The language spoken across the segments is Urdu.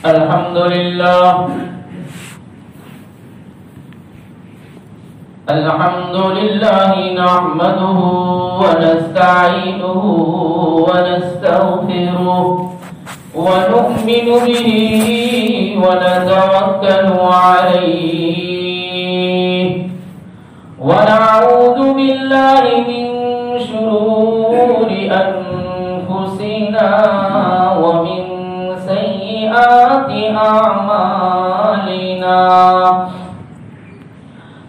الحمد لله نحمده ونستعينه ونستغفره ونؤمن به ونتوكل عليه ونعوذ بالله من شرور أنفسنا ومن سيئات أعمالنا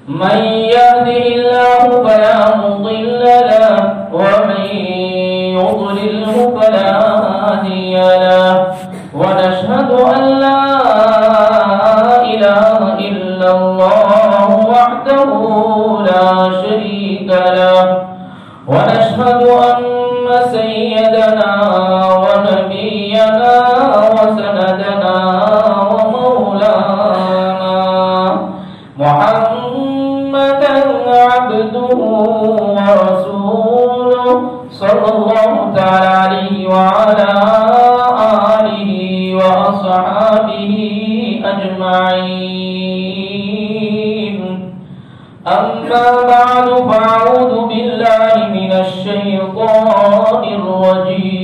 من يهده الله فلا مضل له ومن يضلله فلا هادي له ونشهد أن لا إله إلا الله وحده لا شريك له ونشهد أن سيدنا ونبينا وسندنا ومولانا محمدا عبده ورسوله صلى الله تعالى عليه وعلى آله وأصحابه أجمعين أما بعد فأعوذ بالله من الشيطان الرجيم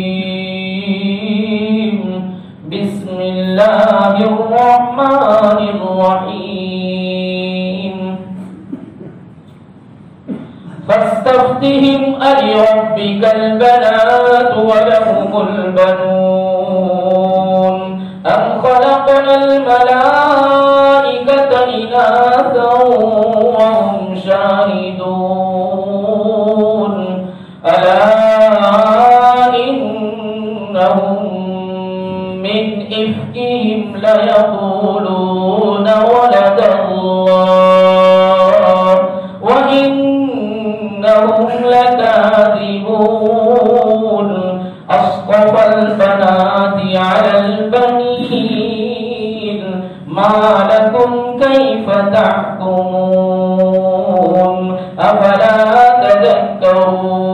بسم الله الرحمن الرحيم فاستفتهم ألربك البنات ولهم البنون أم خلقنا الملائكة إناثا وهم شاهدون ألا إنهم من إفكهم ليقولون ولد الله وإنهم لكاذبون أصطفى البنات على البنين ما لكم كيف تحكمون أفلا تذكرون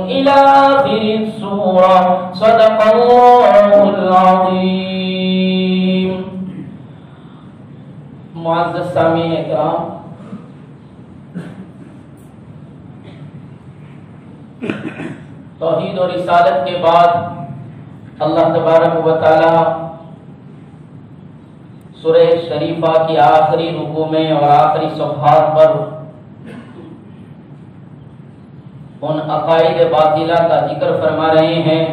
إلى آخر السورة صدق الله العظيم. معزز سامعین اکرام، توحید اور رسالت کے بعد اللہ تبارک و تعالی سورہ شریفہ کی آخری رکوع میں اور آخری صفحات پر ان عقائد باطلہ کا ذکر فرما رہے ہیں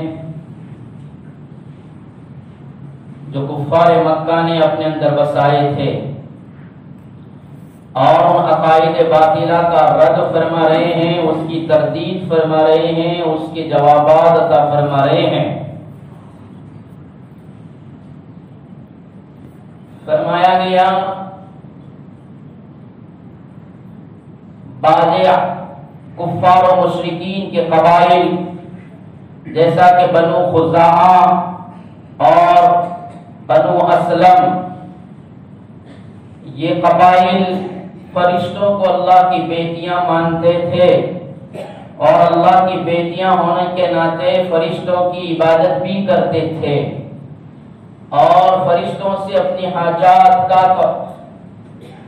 جو کفار مکہ نے اپنے اندر بسائے تھے، اور ان عقائد باطلہ کا رد فرما رہے ہیں، اس کی تردید فرما رہے ہیں، اس کے جوابات عطا فرما رہے ہیں۔ فرمایا گیا بعض کفار و مشرکین کے قبائل جیسا کہ بنو خزاعہ اور بنو اسلم، یہ قبائل فرشتوں کو اللہ کی بیٹیاں مانتے تھے اور اللہ کی بیٹیاں ہونے کے ناطے فرشتوں کی عبادت بھی کرتے تھے اور فرشتوں سے اپنی حاجات کا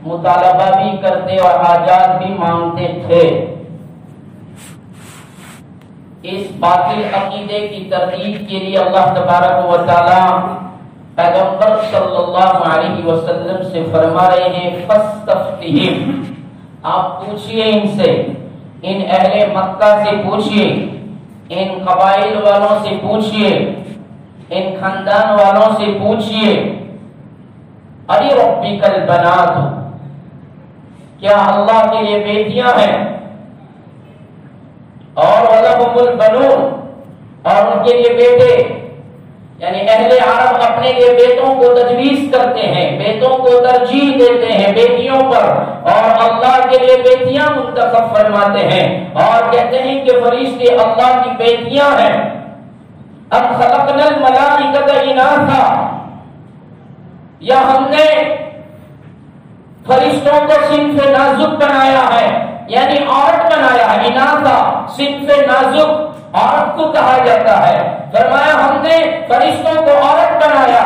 مطالبہ بھی کرتے اور حاجات بھی مانگتے تھے۔ اس باطل عقیدے کی تردید کے لیے اللہ تبارک و تعالی پیغمبر صلی اللہ علیہ وسلم سے فرما رہے ہیں فاستفتہم، آپ پوچھئے ان سے، ان اہل مکہ سے پوچھئے، ان قبائل والوں سے پوچھئے، ان خاندان والوں سے پوچھئے، اری ربک البنات، کیا اللہ کے لیے بیٹیاں ہیں؟ اور ولہم البنون، اور ان کے لیے بیٹے، یعنی اہل عرب اپنے لیے بیٹوں کو تجویز کرتے ہیں، بیٹوں کو ترجیح دیتے ہیں بیٹیوں پر، اور اللہ کے لیے بیٹیاں منتخب فرماتے ہیں اور کہتے ہیں کہ فرشتے اللہ کی بیٹیاں ہیں۔ ام خلقنا الملائکۃ اناثا، یا ہم نے فرشتوں کو صنف نازک بنایا ہے، یعنی عورت بنایا ہے۔ اناثا صنف نازک عورت کو کہا جاتا ہے۔ فرمایا ہم نے فرشتوں کو عورت بنایا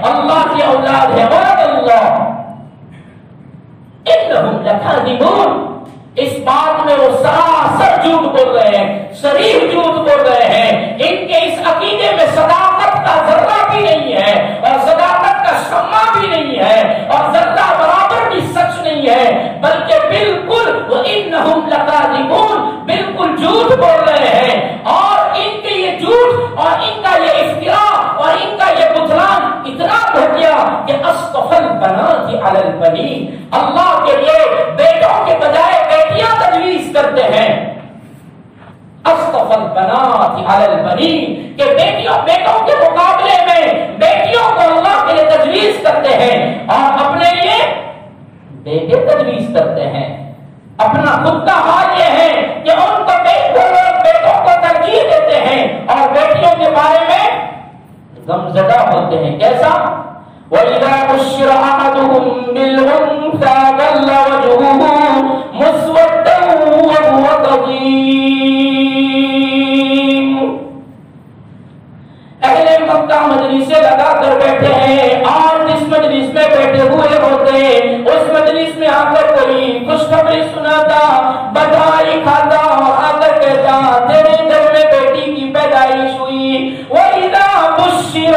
اللہ کی اولاد ہے، وعد اللہ انہم لکاذبون، اس بات میں وہ سراسر جھوٹ بول رہے ہیں، صریح جھوٹ بول رہے ہیں۔ ان کے اس عقیدے میں صداقت کا ذرہ بھی نہیں ہے، اور صداقت کا شمع بھی نہیں ہے، اور ذرہ برابر بھی سچ نہیں ہے، بلکہ بالکل وَإِنَّهُمْ لَكَاذِبُونَ، بالکل جھوٹ بول رہے ہیں۔ اور ان کے یہ جھوٹ اور ان کا یہ افتراء اور ان کا یہ بہتان اتنا گھٹیا کہ اصطفى البنات علی البنین، اللہ کے لیے بیٹوں کے بجائے بیٹیاں تجویز کرتے ہیں۔ اصطفى البنات علی البنین، کہ بیٹوں کے مقابلے میں بیٹیوں کو اللہ کے لیے تجویز کرتے ہیں اور اپنے لیے بیٹے تجویز کرتے ہیں۔ اپنا خود کا حال یہ ہے کہ ان کو بیٹوں کو ترجیح دیتے ہیں اور بیٹیوں کے بارے میں غمزدہ ہوتے ہیں۔ کیسا؟ وَإِذَا بُشِّرَ أَحَدُهُم بِالْأُنثَىٰ ظَلَّ وَجْهُهُ مُسْوَدًّا وَهُوَ كَظِيمٌ۔ اہل مکہ مجلس سے لگا کر بیٹھے ہیں، اور جس مجلس میں بیٹھے ہوئے ہوتے اس مجلس میں آ کر کوئی خوشخبری سناتا، بدھائی کھاتا اور آ کر کہتا تیرے گھر میں بیٹی کی پیدائش ہوئی۔ وَإِذَا بُشِّرَ،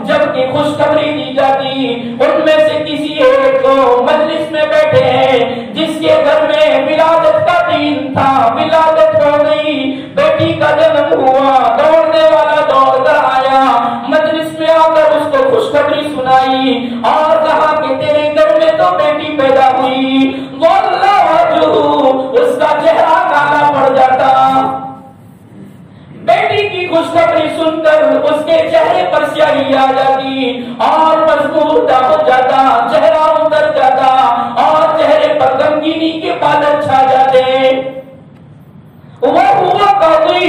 جب کہ خوشخبری دی جاتی ان میں سے کسی ایک کو مجلس میں بیٹھے ہیں جس کے گھر میں ولادت کا دین تھا، ولادت ہو گئی، بیٹی کا جنم ہوا، دوڑنے والا دوڑ کر آیا، مجلس میں آ کر اس کو خوشخبری سنائی اور کہا کہ تیرے گھر میں تو بیٹی پیدا ہوئی۔ واللہ وجہہ، اس کا چہرہ کالا پڑ جاتا، بیٹی کی خوشخبری سن کر اس کے چہرے پر سیاہی آ جاتی اور مجبور ہو جاتا، چہرہ اتر جاتا اور چہرے پر غمگینی کے بادل چھا جاتے۔ وَهُوَ كَظِيمٌ،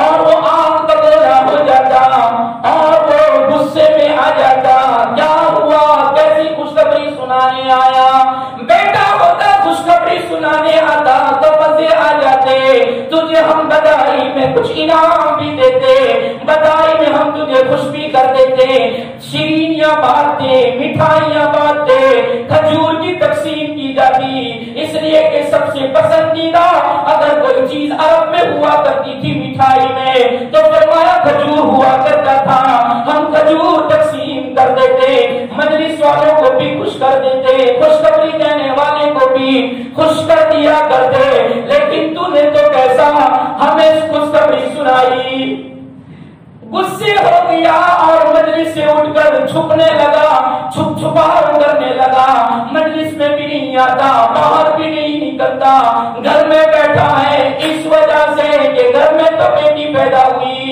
اور وہ آنکھ بگولا ہو جاتا اور وہ غصے میں آ جاتا۔ کیا ہوا؟ کیسی خوشخبری سنانے آیا؟ بیٹا ہوتا خوشخبری سنانے آتا تو مزے آ جاتے، تجھے ہم بدائی میں کچھ انعام بھی دیتے، بدائی میں ہم تجھے خوش بھی کر دیتے، شیرینیاں بانٹتے، مٹھائیاں بانٹتے، کھجور کی تقسیم کی جاتی، اس لیے کہ سب سے پسندیدہ اگر کوئی چیز عرب میں ہوا کرتی تھی مٹھائی میں تو فرمایا کھجور ہوا کرتا تھا، ہم کھجور تقسیم کر دیتے، مجلس والوں کو بھی خوش کر دیتے، خوشخبری دینے والے کو بھی خوش کر دیا کرتے۔ لیکن تو نے تو کیسا ہمیں خوشخبری سنائی، غصے ہو گیا اور مجلس سے اٹھ کر چھپنے لگا، چھپ چھپا کرنے لگا، مجلس میں بھی نہیں آتا، باہر بھی نہیں نکلتا، گھر میں بیٹھا ہے اس وجہ سے کہ گھر میں تو بیٹی پیدا ہوئی۔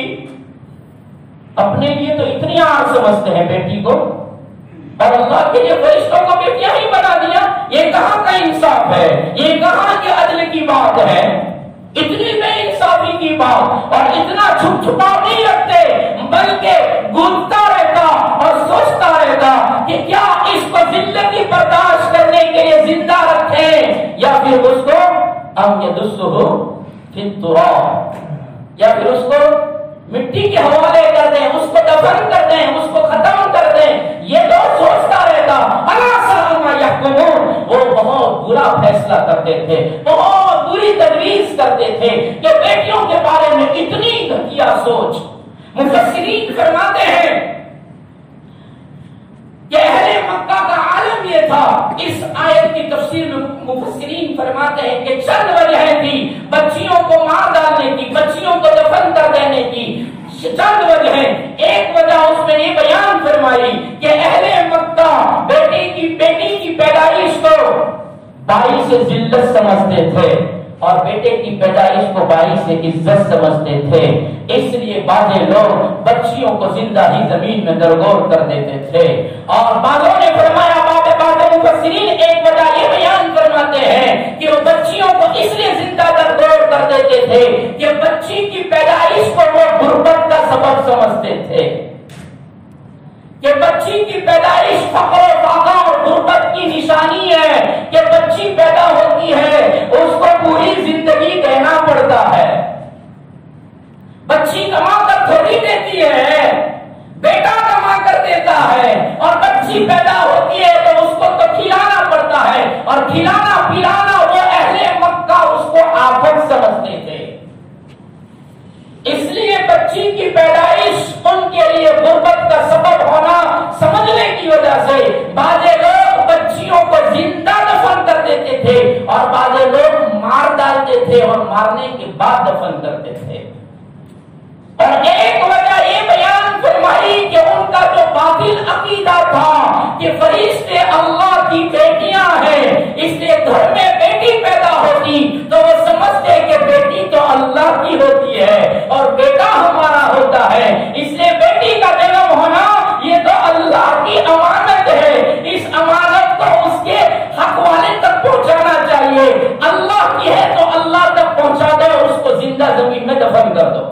اپنے لیے تو اتنی آر سمجھتے ہیں بیٹی کو، اور اللہ کے لیے فرشتوں کو بیٹیاں ہی بنا دیا۔ یہ کہاں کا انصاف ہے؟ یہ کہاں کے عدل کی بات ہے؟ اتنی بے انصافی کی بات، اور اتنا چھپ چھپاؤ نہیں رکھتے بلکہ گونجتا رہتا اور سوچتا رہتا کہ کیا اس کو زندگی برداشت کرنے کے لیے زندہ رکھیں یا پھر اس کو ام یدسہ فی التراب، یا پھر اس کو مٹی کے حوالے کر دیں، اس کو دفن کر دیں، اس کو ختم کر دیں۔ یہ تو سوچتا رہتا۔ اللہ سلام یحکمون، وہ بہت برا فیصلہ کرتے تھے، بہت بری تجویز کرتے تھے کہ بیٹیوں کے بارے میں اتنی گھٹیا سوچ۔ مفسرین فرماتے ہیں کہ اہل مکہ کا عالم یہ تھا۔ اس آیت کی تفسیر میں مفسرین فرماتے ہیں کہ چند وجہیں تھی بچیوں کو مار ڈالنے کی، بچیوں کو دفن کر دینے کی، چند وجہیں۔ ایک وجہ اس میں یہ بیان فرمائی کہ اہل مکہ بیٹی کی پیدائش کو باعث ذلت سمجھتے تھے اور بیٹے کی پیدائش کو باعث عزت سمجھتے تھے، اس لیے بعض لوگ بچیوں کو زندہ ہی زمین میں درگور کر دیتے تھے۔ اور بعضوں نے فرمایا، بعض مفسرین ایک وجہ یہ بیان فرماتے ہیں کہ وہ بچیوں کو اس لیے زندہ درگور کر دیتے تھے کہ بچی کی پیدائش کو وہ غربت کا سبب سمجھتے تھے، کہ بچی کی پیدائش فقر و فاقہ اور غربت کی نشانی ہے، کہ بچی پیدا ہوتی ہے اس کو پوری زندگی دینا پڑتا ہے، بچی کما کر تھوڑی دیتی اور بعض لوگ مار ڈالتے تھے اور مارنے کے بعد دفن کرتے تھے۔ اور ایک وجہ یہ بیان فرمائی کہ ان کا جو باطل عقیدہ تھا کہ فرشتے اللہ کی بیٹیاں ہیں، اس لیے گھر میں بیٹی پیدا ہوتی تو وہ سمجھتے کہ بیٹی تو اللہ کی ہوتی ہے اور بیٹا ہمارا ہوتا ہے، اس لیے بیٹی کا جنم ہونا یہ تو اللہ کی امانت ہے، اس امانت کو اس کے حق والے تک پہنچانا چاہیے۔ اللہ کی ہے تو اللہ تک پہنچا دو اور اس کو زندہ زمین میں دفن کر دو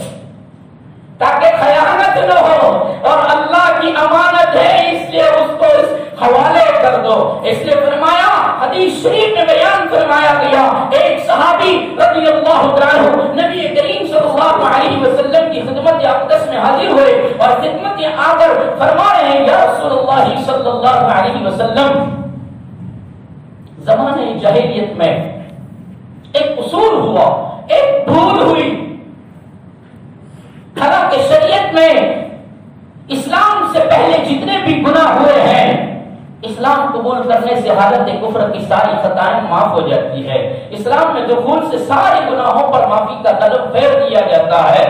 تاکہ خیانت نہ ہو، اور اللہ کی امانت ہے اس لیے اس کو اس حوالے کر دو۔ اس لیے فرمایا، حدیث شریف میں بیان فرمایا گیا، ایک صحابی رضی اللہ عنہ نبی کریم صلی اللہ علیہ وسلم کی خدمت اقدس میں حاضر ہوئے اور خدمت میں آ کر فرما رہے ہیں، یا رسول اللہ صلی اللہ علیہ وسلم، زمانے جاہلیت میں ایک قصور ہوا، ایک بھول ہوئی، حالانکہ شریعت میں اسلام سے پہلے جتنے بھی گناہ ہوئے ہیں، اسلام قبول کرنے سے حالت کفر کی ساری خطائیں معاف ہو جاتی ہے، اسلام میں دخول سے سارے گناہوں پر معافی کا قدم پھیر دیا جاتا ہے۔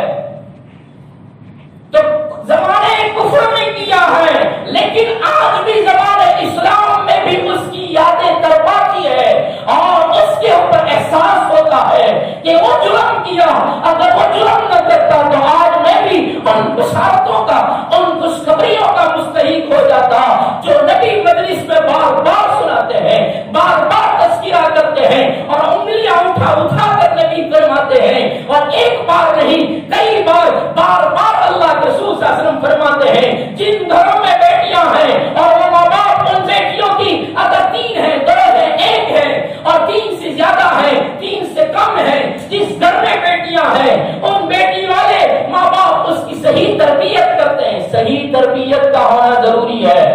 تو زمانے کفر میں کیا ہے، لیکن آج بھی زمانے اسلام میں بھی اس کی یادیں تڑپاتی ہے اور اس کے اوپر احساس ہوتا ہے کہ وہ جرم کیا، اگر وہ جرم نہ کرتا تو آج میں بھی ان بشارتوں کا، ان خوشخبریوں کا مستحق ہو جاتا جو نبی مجلس میں بار بار سناتے ہیں، بار بار تذکرہ کرتے ہیں اور انگلیاں اٹھا اٹھا کر نبی فرماتے ہیں، اور ایک بار نہیں کئی بار بار بار اللہ کے رسول صلی اللہ علیہ وسلم فرماتے ہیں، جن گھروں میں بیٹیاں ہیں اور وہ ماں باپ ان بیٹیوں کی اگر 3 ہیں، 2 ہیں، 1 ہے اور 3 سے زیادہ ہے، 3 سے کم ہے، جس گھر میں بیٹیاں ہیں ان بیٹی والے ماں باپ اس کی صحیح تربیت کرتے ہیں۔ صحیح تربیت کا ہونا ضروری ہے،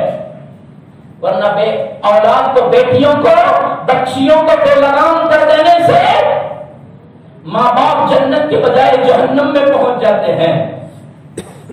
ورنہ اولاد کو، بیٹیوں کو، بچیوں کو بے لگام کر دینے سے ماں باپ جنت کے بجائے جہنم میں پہنچ جاتے ہیں۔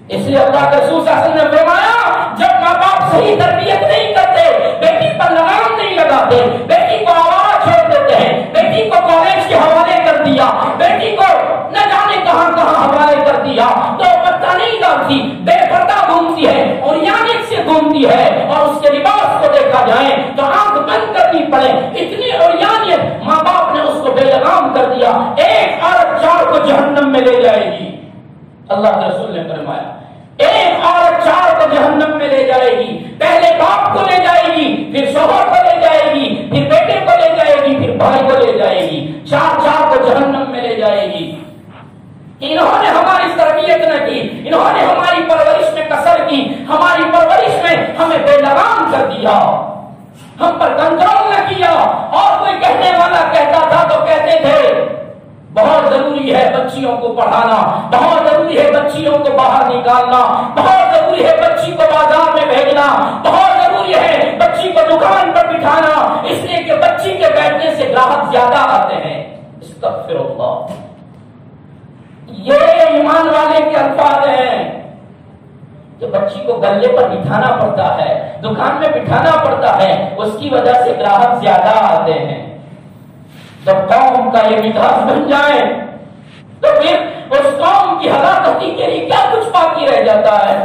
اس لیے اللہ کے رسول صلی اللہ علیہ وسلم نے فرمایا، جب ماں باپ صحیح تربیت نہیں کرتے، بیٹی پر لگام نہیں لگاتے، بیٹی کو آوارہ چھوڑ دیتے ہیں، بیٹی کو کالج کے حوالے کر دیا، بیٹی کو نہ جانے کہاں کہاں حوالے کر دیا، تو پتہ نہیں ڈالتی، بے پردہ گھومتی ہے اور یانک سے گھومتی ہے، اور اس کے لباس کو دیکھا جائے تو آنکھ بند کرنی پڑے، اتنی اور یانک ماں باپ نے اس کو بے لگام کر دیا، 1 عورت 4 کو جہنم میں لے جائے گی۔ اللہ کے رسول نے فرمایا 1 عورت 4 کو جہنم میں لے جائے گی، پہلے باپ کو لے جائے گی، پھر شوہر کو لے جائے گی، پھر بیٹے کو لے جائے گی، پھر بھائی کو لے جائے گی، 4 کو جہنم میں لے جائے گی۔ انہوں نے ہماری تربیت نہ کی، انہوں نے ہماری پرورش میں کسر کی، ہماری پرورش میں ہمیں بے لگام کر دیا، ہم پر کنٹرول نہ کیا، اور کوئی کہنے والا کہتا تھا تو کہتے تھے بہت ضروری ہے بچیوں کو پڑھانا، بہت ضروری ہے بچیوں کو باہر نکالنا، بہت ضروری ہے بچی کو بازار میں بھیجنا، بہت ضروری ہے بچی کو دکان پر بٹھانا، اس لیے کہ بچی کے بیٹھنے سے گراہک زیادہ آتے ہیں۔ استغفر اللہ، یہ ایمان والے کے الفاظ ہیں کہ بچی کو گلے پر بٹھانا پڑتا ہے، دکان میں بٹھانا پڑتا ہے، اس کی وجہ سے گراہک زیادہ آتے ہیں۔ جب قوم کا یہ مزاج بن جائے تو پھر اس قوم کی ہلاکتی کے لیے کیا کچھ باقی رہ جاتا ہے۔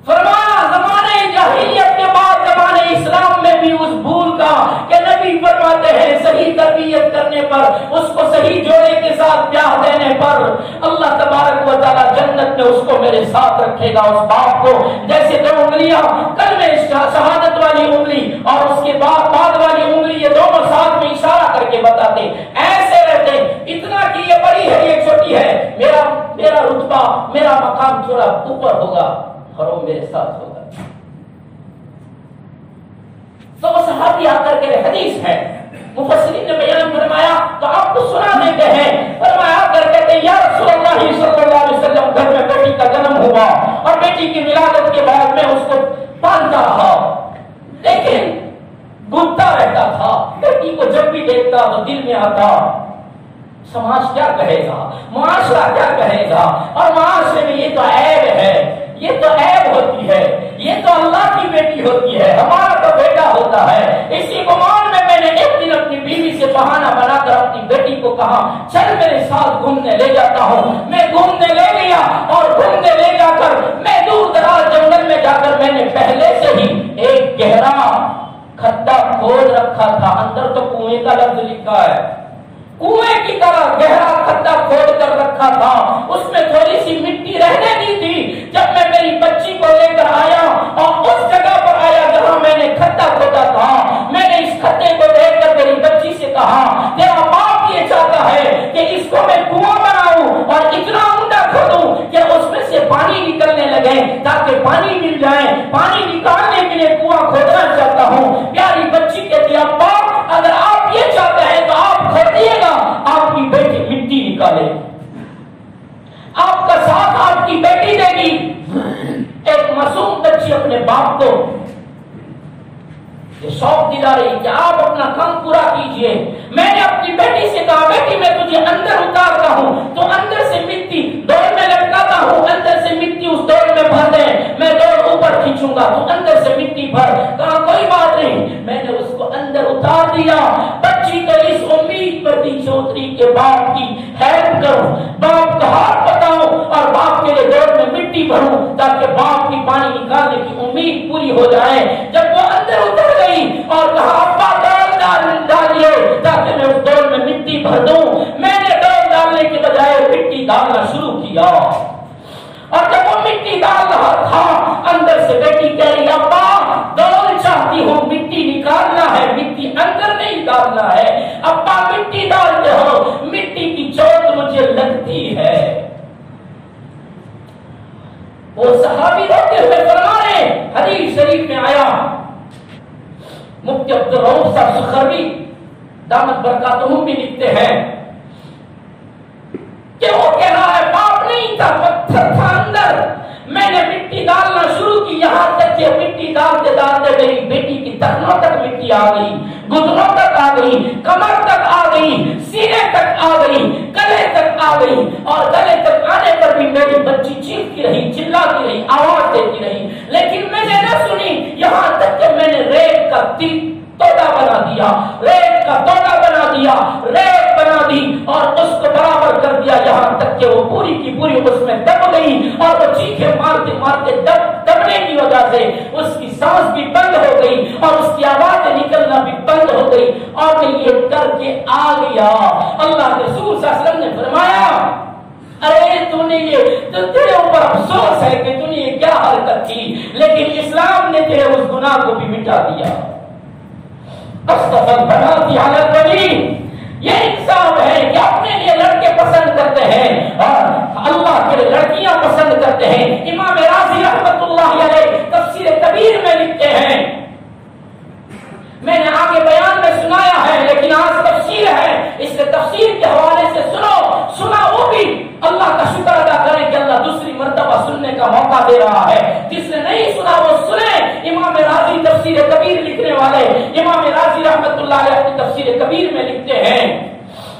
فرمایا زمانے جاہلیت کے بعد زمانے اسلام میں بھی اس بھول کا کہ نبی فرماتے ہیں صحیح تربیت کرنے پر، اس کو صحیح جوڑے کے ساتھ بیاہ دینے پر اللہ تبارک و تعالی جنت میں اس کو میرے ساتھ رکھے گا، اس باپ کو جیسے 2 انگلیاں کلمہ شہادت والی انگلی اور اس کے بعد والی انگلی، یہ دونوں ساتھ میں اشارہ کر کے بتاتے ایسے رہتے، اتنا کہ یہ بڑی ہے یہ چھوٹی ہے، میرا رتبہ میرا مقام تھوڑا اوپر ہوگا اور وہ میرے ساتھ ہوگا۔ تو وہ صحابی آ کر کے حدیث ہے، مفسرین نے بیان فرمایا تو آپ کو سنا دیتے ہیں، فرمایا کر کہتے ہیں یا رسول اللہ صلی اللہ علیہ وسلم، گھر میں بیٹی کا جنم ہوا اور بیٹی کی ولادت کے بعد میں اس کو پالتا رہا، لیکن گھٹتا رہتا تھا، بیٹی کو جب بھی دیکھتا تو دل میں آتا سماج کیا کہے گا، معاشرہ کیا کہے گا، اور معاشرے میں یہ تو عیب ہے، یہ تو عیب ہوتی ہے، یہ تو اللہ کی بیٹی ہوتی ہے، ہمارا تو بیٹا ہوتا ہے۔ اسی گمان میں نے ایک دن کہا چل میرے ساتھ گھومنے لے جاتا ہوں. میں گھومنے لے گیا اور گھومنے لے جا کر میں دور دراز جنگل میں جا کر میں نے پہلے سے ہی ایک گہرا کھڈا کھود رکھا تھا. اندر تو کنویں کا لفظ لکھا ہے, کنویں کی طرح گہرا کھڈا کھود کر رکھا تھا. اس میں تھوڑی سی مٹی رہنے دی تھی. جب میں میری بچی کو لے کر آیا اور اس جگہ پر آیا جہاں میں نے کھڈا کھودا تھا, میں نے اس کھڈے کو دیکھ کر میری بچی سے کہا تیرا باپ یہ چاہتا ہے کہ اس کو میں کنواں بناؤں اور اتنا اونچا کھودوں کہ اس میں سے پانی نکلنے لگے تاکہ پانی مل جائے. پانی نکالنے کے لیے کنواں کھودنا چاہتا ہوں. پیاری بچی کہتی ابا اگر آپ یہ چاہتے ہیں تو آپ کھودیے گا, آپ کی بیٹی مٹی نکالے, آپ کا ساتھ آپ کی بیٹی دے گی. ایک معصوم بچی اپنے باپ کو یہ شوق دلا رہی کہ آپ اپنا کام پورا کیجئے. میں نے اپنی بیٹی سے کہا بیٹی میں تجھے اندر اتارتا ہوں, تو اندر سے مٹی ڈور میں لٹکاتا ہوں, اندر سے مٹی اس ڈور میں بھر دے, میں ڈور اوپر کھینچوں گا, تو اندر سے مٹی بھر. کہا کوئی بات نہیں. میں نے اس کو اندر اتار دیا. بچی تو اس امید پر تھی چوتری کے باپ کی ہیلپ کروں, باپ کا ہاتھ بتاؤں اور باپ کے لیے ڈور میں مٹی بھروں تاکہ باپ کی پانی نکالنے کی امید پوری ہو جائے. جب وہ اندر اتر گئی اور کہا ابا ڈول ڈالیے تاکہ میں اس ڈول میں مٹی بھر دوں, میں نے ڈول ڈالنے کے بجائے مٹی ڈالنا شروع کیا. اور جب وہ مٹی ڈال رہا تھا اندر سے بیٹی کہہ رہی ابا ڈول چاہتی ہوں, مٹی نکالنا ہے, مٹی اندر نہیں ڈالنا ہے. ابا مٹی ڈالتے ہو, مٹی کی چوٹ مجھے لگتی ہے. وہ صحابی روتے ہوئے فرما رہے, حدیث شریف میں آیا, مفتی عبدالرؤف صاحب سخروی دامت برکاتہم بھی لکھتے ہیں کہ وہ کہہ رہا ہے باپ نہیں تھا, پتھر تھا اندر. میں نے مٹی ڈالنا شروع کی, یہاں تک کہ مٹی ڈالتے ڈالتے میری بیٹی کی ٹخنوں تک مٹی آ گئی, گھٹنوں تک آ گئی, کمر تک آ گئی, سینے تک آ گئی, گلے تک آ گئی. اور گلے تک آنے پر بھی میری بچی چیختی رہی, چلاتی رہی, آواز دیتی رہی, لیکن میں نے نہ سنی. یہاں تک کہ میں نے ریت کا توڑا بنا دیا, ریت کا توڑا بنا دیا, ریت بنا دی اور اس کو برابر کر دیا, یہاں تک کہ وہ پوری کی پوری اس میں دب گئی. اور وہ چیخے مارتے مارتے دبنے کی وجہ سے اس کی سانس بھی بند ہو گئی اور اس کی آوازیں نکلنا بھی بند ہو گئی. اور میں یہ کر کے آ گیا. اللہ کے رسول صلی اللہ علیہ وسلم نے فرمایا ارے تو نے یہ تو تیرے اوپر افسوس ہے کہ تو نے یہ کیا حرکت کی, لیکن اسلام نے تیرے اس گناہ کو بھی مٹا دیا. استغفر بناتی حالت بنی. یہ انصاف ہے کہ اپنے لیے لڑکے پسند کرتے ہیں اور اللہ کے لیے لڑکیاں پسند کرتے ہیں. امام راضی رحمت اللہ علیہ تفسیر کبیر میں لکھتے ہیں, میں نے آگے بیان میں سنایا ہے لیکن آج تفسیر ہے, اس سے تفسیر کے حوالے سے سنا وہ بھی اللہ کا شکر ادا کریں کہ اللہ دوسری مرتبہ سننے کا موقع دے رہا ہے. جس نے نہیں سنا وہ سنے. امام راضی تفسیر کبیر لکھنے والے امام راضی رحمت اللہ علیہ اپنی تفسیر کبیر میں لکھتے ہیں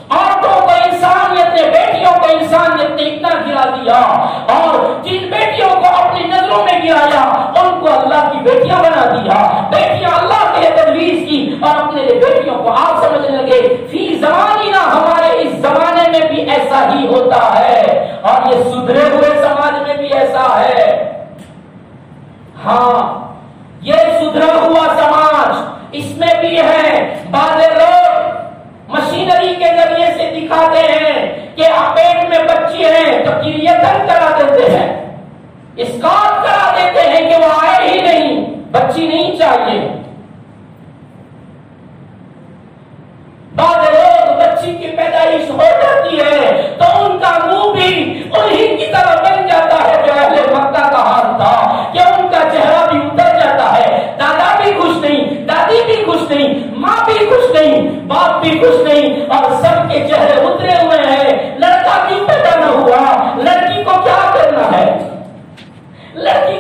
عورتوں کو انسانیت نے, بیٹیوں کو انسانیت نے اتنا گرا دیا اور جن بیٹیوں کو اپنی نظروں میں گرایا ان کو اللہ کی بیٹیاں بنا دیا. بیٹیاں اللہ کے لیے تجویز کی اور اپنے لیے بیٹیوں کو آپ سمجھنے لگے. فی زماننا, ہمارے اس زمانے میں بھی ایسا ہی ہوتا ہے اور یہ سدھرے ہوئے سماج میں بھی ایسا ہے. ہاں یہ سدھرا ہوا سماج, اس میں بھی ہے بعض لوگ مشینری کے ذریعے سے دکھاتے ہیں کہ پیٹ میں بچی ہیں تو کلیتن کرا دیتے ہیں, اسکاٹ کرا دیتے ہیں کہ وہ آئے ہی نہیں, بچی نہیں چاہیے. بعض لوگ بچی کی پیدائش ہو جاتی ہے تو ان کا منہ بھی انہی کی طرح بن جاتا ہے جو اہل مکہ کا حال تھا کہ ان کا چہرہ بھی اتر جاتا ہے. دادا بھی خوش نہیں, دادی بھی خوش نہیں, ماں بھی خوش نہیں, باپ بھی خوش نہیں اور سب کے چہرے اترے ہوئے ہیں. لڑکا کیوں پیدا نہ ہوا, لڑکی کو کیا کرنا ہے, لڑکی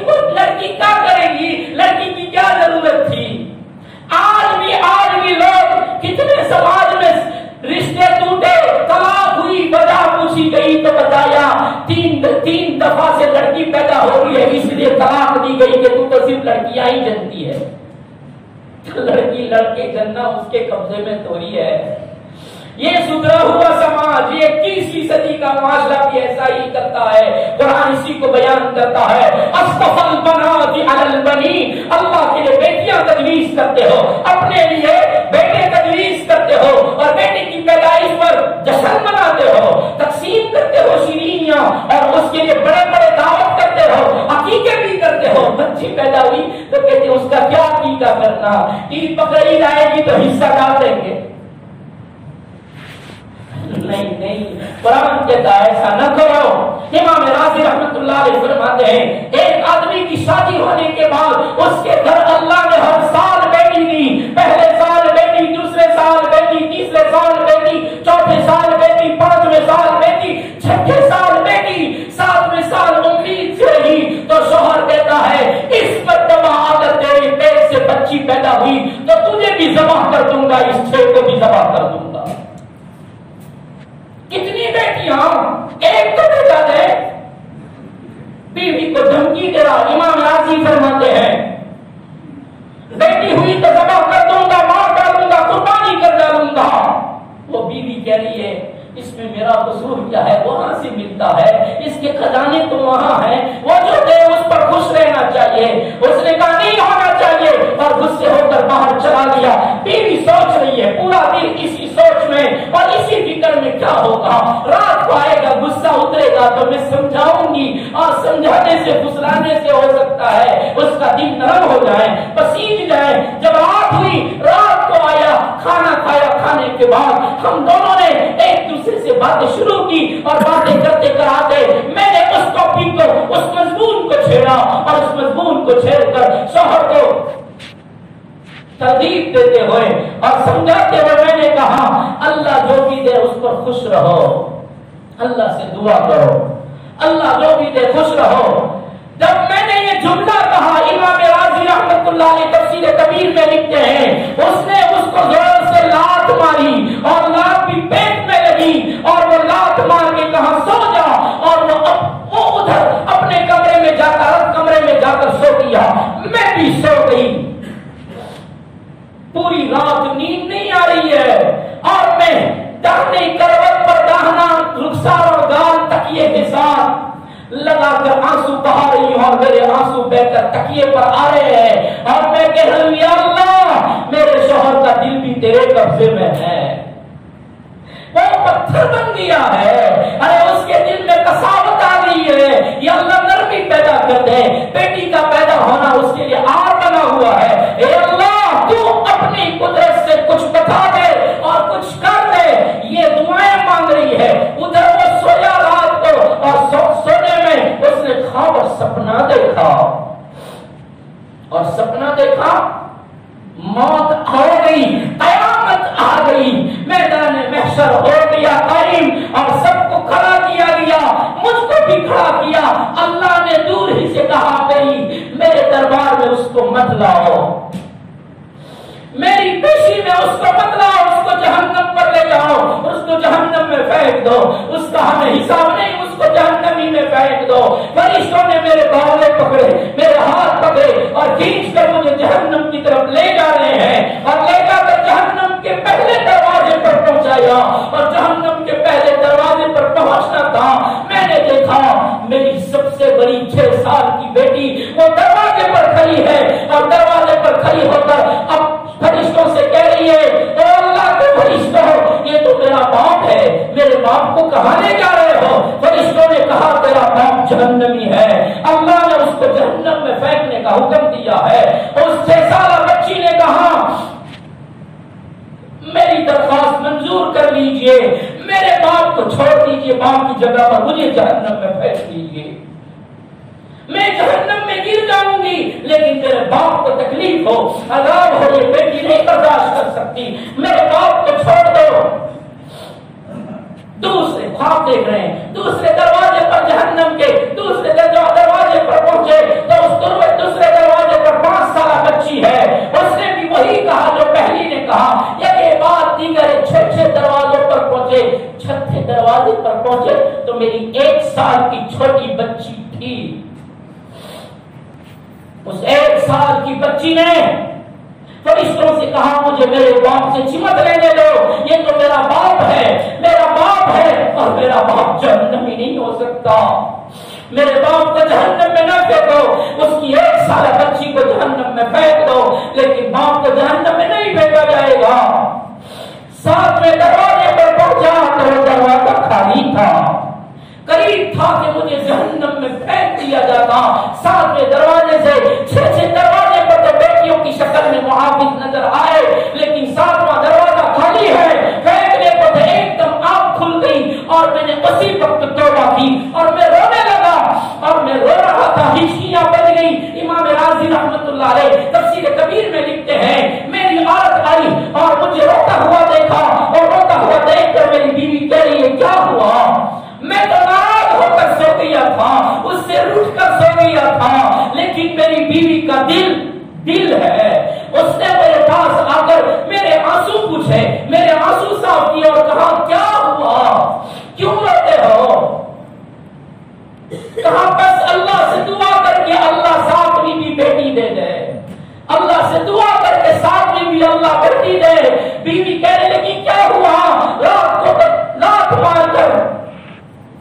کیا کرے گی, لڑکی کی کیا ضرورت تھی. آج بھی لوگ کتنے سماج میں رشتے ٹوٹے, طلاق ہوئی, وجہ پوچھی گئی تو بتایا تین دفعہ سے لڑکی پیدا ہو رہی ہے اس لیے طلاق دی گئی کہ تو صرف لڑکیاں ہی جنتی ہے. لڑکی لڑکے جننا اس کے قبضے میں تھوڑی ہے. یہ سدھرا ہوا 21ویں صدی کا معاشرہ بھی ایسا ہی کرتا ہے. قرآن اسی کو بیان کرتا ہے. اصطفى البنات علی البنین، اللہ کے لیے بیٹیاں تجویز کرتے ہو، اپنے لیے بیٹے تجویز کرتے ہو، اور بیٹے کی پیدائش پر جشن مناتے ہو، تقسیم کرتے ہو شیرینیاں، اور اس کے لیے بڑے بڑے دعوت کرتے ہو، عقیقے بھی کرتے ہو. بچی پیدا ہوئی تو کہتے اس کا کیا عقیقہ کرنا، عید بقرعید آئے گی تو حصہ ڈال دیں گے. نہیں، قرآن کہتا ہے ایسا نہ کرو. امام راضی رحمت اللہ علیہ فرماتے ہیں ایک آدمی کی شادی ہونے کے بعد اس کے گھر اللہ نے ہر سال بیٹی دی. پہلے سال بیٹی، دوسرے سال بیٹی، تیسرے سال بیٹی، چوتھے سال بیٹی، پانچویں سال بیٹی، چھٹے سال بیٹی، ساتویں سال امید سے رہی تو شوہر کہتا ہے اس مرتبہ اگر تیرے پیٹ سے بچی پیدا ہوئی تو تجھے بھی ذبح کر دوں گا، اس چھے کو بھی ذبح کر دوں گا. کتنی بیٹیاں، ایک تو بیٹا دے. بیوی کو دھمکی دے رہا. امام راضی فرماتے ہیں بیٹی ہوئی تو ذبح کر دوں گا، مار ڈالوں گا، قربانی کر ڈالوں گا. وہ بیوی کہہ رہی ہے اس میں میرا قصور کیا ہے، وہاں سے ملتا ہے، اس کے خزانے تو وہاں ہیں، وہ جو دے اس پر خوش رہنا چاہیے. اس نے کہا نہیں ہونا چاہیے اور غصے ہو کر باہر چلا گیا. بیوی سوچ رہی ہے پورا دن اسی سوچ میں اور اسی فکر میں کیا ہوگا. رات کو آئے گا، غصہ اترے گا تو میں سمجھاؤں گی، اور سمجھانے سے پھسلانے سے ہو سکتا ہے اس کا دل نرم ہو جائے، پسیج جائے. جب رات ہوئی، رات کو آیا، کھانا کھایا، کھانے کے بعد ہم دونوں نے ایک دوسرے سے باتیں شروع کی اور باتیں کرتے کراتے میں نے اس ٹاپک کو، اس مضمون کو چھیڑا اور اس مضمون کو چھیڑ کر شوہر کو ترغیب دیتے ہوئے اور سمجھاتے ہوئے میں نے کہا اللہ جو بھی دے اس پر خوش رہو، اللہ سے دعا کرو، اللہ جو بھی دے خوش رہو. جب میں نے یہ جملہ کہا امام راضی رحمت اللہ علیہ تفسیر کبیر میں لکھتے ہیں اس نے اس کو زور سے لات ماری اور لات بھی پیٹ میں لگی اور وہ لات مار کے کہا سو جا، اور وہ ادھر اپنے کمرے میں جا کر کمرے میں جا کر سو گیا. میں بھی سو گئی. پوری رات نیند نہیں آ رہی ہے اور میں داہنی کروٹ پر داہنا رخسار اور گال تکیے کے ساتھ لگا کر آنسو بہا رہی ہوں اور میرے آنسو بہ کر تکیے پر آ رہے ہیں اور میں کہہ رہی ہوں یا اللہ میرے شوہر کا دل بھی تیرے قبضے میں ہے. وہ پتھر بن گیا ہے، ارے اس کے دل میں قساوت آ گئی ہے. یا اللہ نرمی پیدا کر دے. بیٹی کا پیدا ہونا اس کے لیے آر بنا ہوا ہے. اے اللہ تو اپنی قدرت سے کچھ بتا دے اور کچھ کر دے. یہ دعائیں مانگ رہی ہے. ادھر وہ سویا رات کو اور سونے میں اس نے خواب اور سپنا دیکھا، اور سپنا دیکھا موت آ گئی، قیامت آ گئی، میدان محشر ہو گیا قائم اور سب کو کھڑا کیا گیا، مجھ کو بھی کھڑا کیا. اللہ نے دور ہی سے کہا میرے دربار میں اس کو مت لاؤ، میری پیشی میں اس کو مت لاؤ، اس کو جہنم پر لے جاؤ، اس کو جہنم میں پھینک دو، اس کا ہمیں حساب نہیں، اس کو جہنمی میں پھینک دو. فرشتوں نے میرے بازو پکڑے، میرے ہاتھ پکڑے اور کھینچ کر مجھے جہنم کی طرف لے جا رہے ہیں اور لے جا کر جہنم کے پہلے دروازے پر پہنچایا. اور جہنم کے پہلے دروازے پر پہنچنا تھا، میں نے دیکھا میری سب سے بڑی 6 سال کی بیٹی وہ دروازے پر کھڑی ہے اور دروازے پر کھڑی ہو کر اب فرشتوں سے کہہ رہی ہے اے اللہ کے فرشتوں یہ تو میرا باپ ہے، میرے باپ کو کہاں لے جا رہے ہو؟ فرشتوں نے کہا تیرا باپ جہنمی ہے. اللہ نے اس کو جہنم میں پھینکنے کا حکم دیا ہے. اس 6 سالہ بچی نے کہا میری درخواست منظور کر لیجئے، میرے باپ کو چھوڑ دیجئے، باپ کی جگہ پر مجھے جہنم میں پھینک دیجئے. میں جہنم میں گر جاؤں گی لیکن میرے باپ کو تکلیف ہو، عذاب ہو، یہ بیٹی نہیں برداشت کر سکتی، میرے باپ کو چھوڑ دو. دوسرے خواب دیکھ رہے ہیں، دوسرے دروازے پر جہنم کے دوسرے دروازے پر پہنچے تو اس دوسرے دروازے پر 5 سالہ بچی ہے. اس نے بھی وہی کہا جو پہلی نے کہا. یہ بات دیگر 6 دروازوں پر پہنچے. 6 دروازے پر پہنچے تو میری 1 سال کی چھوٹی بچی تھی. اس 1 سال کی بچی نے فرشتوں سے کہا مجھے میرے باپ سے چمٹ لینے دو، یہ تو میرا باپ ہے، میرا باپ ہے. میرے باپ کو جہنم میں نہ پھینکو، اس کی 1 سالہ بچی کو جہنم میں پھینک دو، لیکن باپ کو جہنم میں نہیں پھینکا جائے گا۔ 7ویں دروازے پر پہنچا تو وہ دروازہ خالی تھا، قریب تھا کہ مجھے جہنم میں پھینک دیا جاتا۔ 7ویں دروازے سے 6 دروازے پر تو بیٹیوں کی شکل میں محافظ نظر آئے، لیکن 7واں دروازہ خالی ہے۔ پھینکنے کو تو ایک دم آنکھ کھل گئی اور میں نے اسی وقت توبہ کی اور میں رونے لگا، اور میں رو رہا تھا، ہچکیاں بج گئی۔ امام راضی رحمت اللہ علیہ تفسیر کبیر میں لکھتے ہیں، میری عورت آئی اور مجھے روتا ہوا دیکھا، اور روتا ہوا دیکھ کر میری بیوی کہہ رہی ہے کیا ہوا؟ میں تو ناراض ہو کر سو گیا تھا، اس سے روٹھ کر سو گیا تھا، لیکن میری بیوی کا دل ہے، اس نے میرے پاس آ کر میرے آنسو پوچھے، میرے آنسو صاف کیے اور کہا کیا ہوا، کیوں روتے ہو؟ کہا بس اللہ سے دعا کر کے اللہ 7ویں بھی بیٹی دے دے، اللہ سے دعا کر کے 7ویں بھی اللہ بیٹی دے۔ بیوی کہنے لگی کیا ہوا؟ رات کو لات مار کر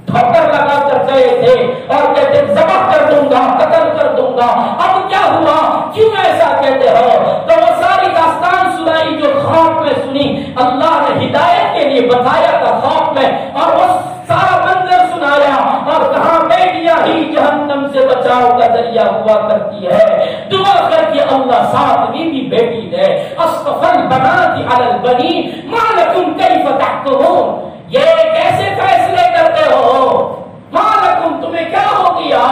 ٹھوکر لگا کر گئے تھے اور کہتے ذبح کر دوں گا، قتل کر دوں گا، اب کیا ہوا، کیوں ایسا کہتے ہو؟ تو وہ ساری داستان سنائی جو خواب میں سنی، اللہ نے ہدایت کے لیے بتایا تھا خواب میں، اور وہ سارا منظر سنایا اور کہا بیٹیاں ہی جہنم سے بچاؤ کا ذریعہ ہوا کرتی ہے، دعا کر کے اللہ 7ویں بھی بیٹی دے۔ اصطفى البنات على البنين ما لكم كيف تحكمون، یہ کیسے فیصلے کرتے ہو؟ ما لكم، تمہیں کیا ہو گیا؟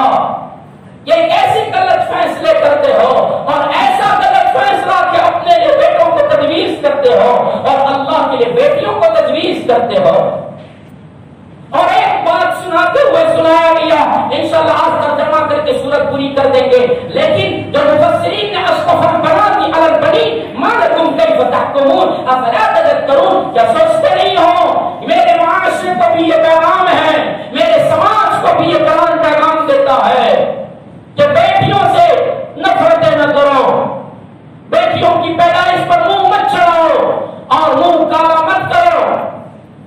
یہ کیسے غلط فیصلے کرتے ہو، اور ایسا غلط فیصلہ کہ اپنے لیے بیٹوں کو تجویز کرتے ہو اور اللہ کے لیے بیٹیوں کو تجویز کرتے ہو۔ اور ایک بات سناتے ہوئے سنایا گیا، انشاءاللہ آج ترجمہ کر کے سورت پوری کر دیں گے، لیکن جو مفسرین نے اصطفى البنات على البنين ما لكم كيف تحكمون افلا تذكرون، کیا سوچتے نہیں ہو؟ میرے معاشرے کو بھی یہ پیغام ہے، میرے سماج کو بھی یہ پیغام دیتا ہے کہ بیٹیوں سے نفرتیں نہ کرو، بیٹیوں کی پیدائش پر منہ مت چڑھاؤ اور منہ کالا مت کرو،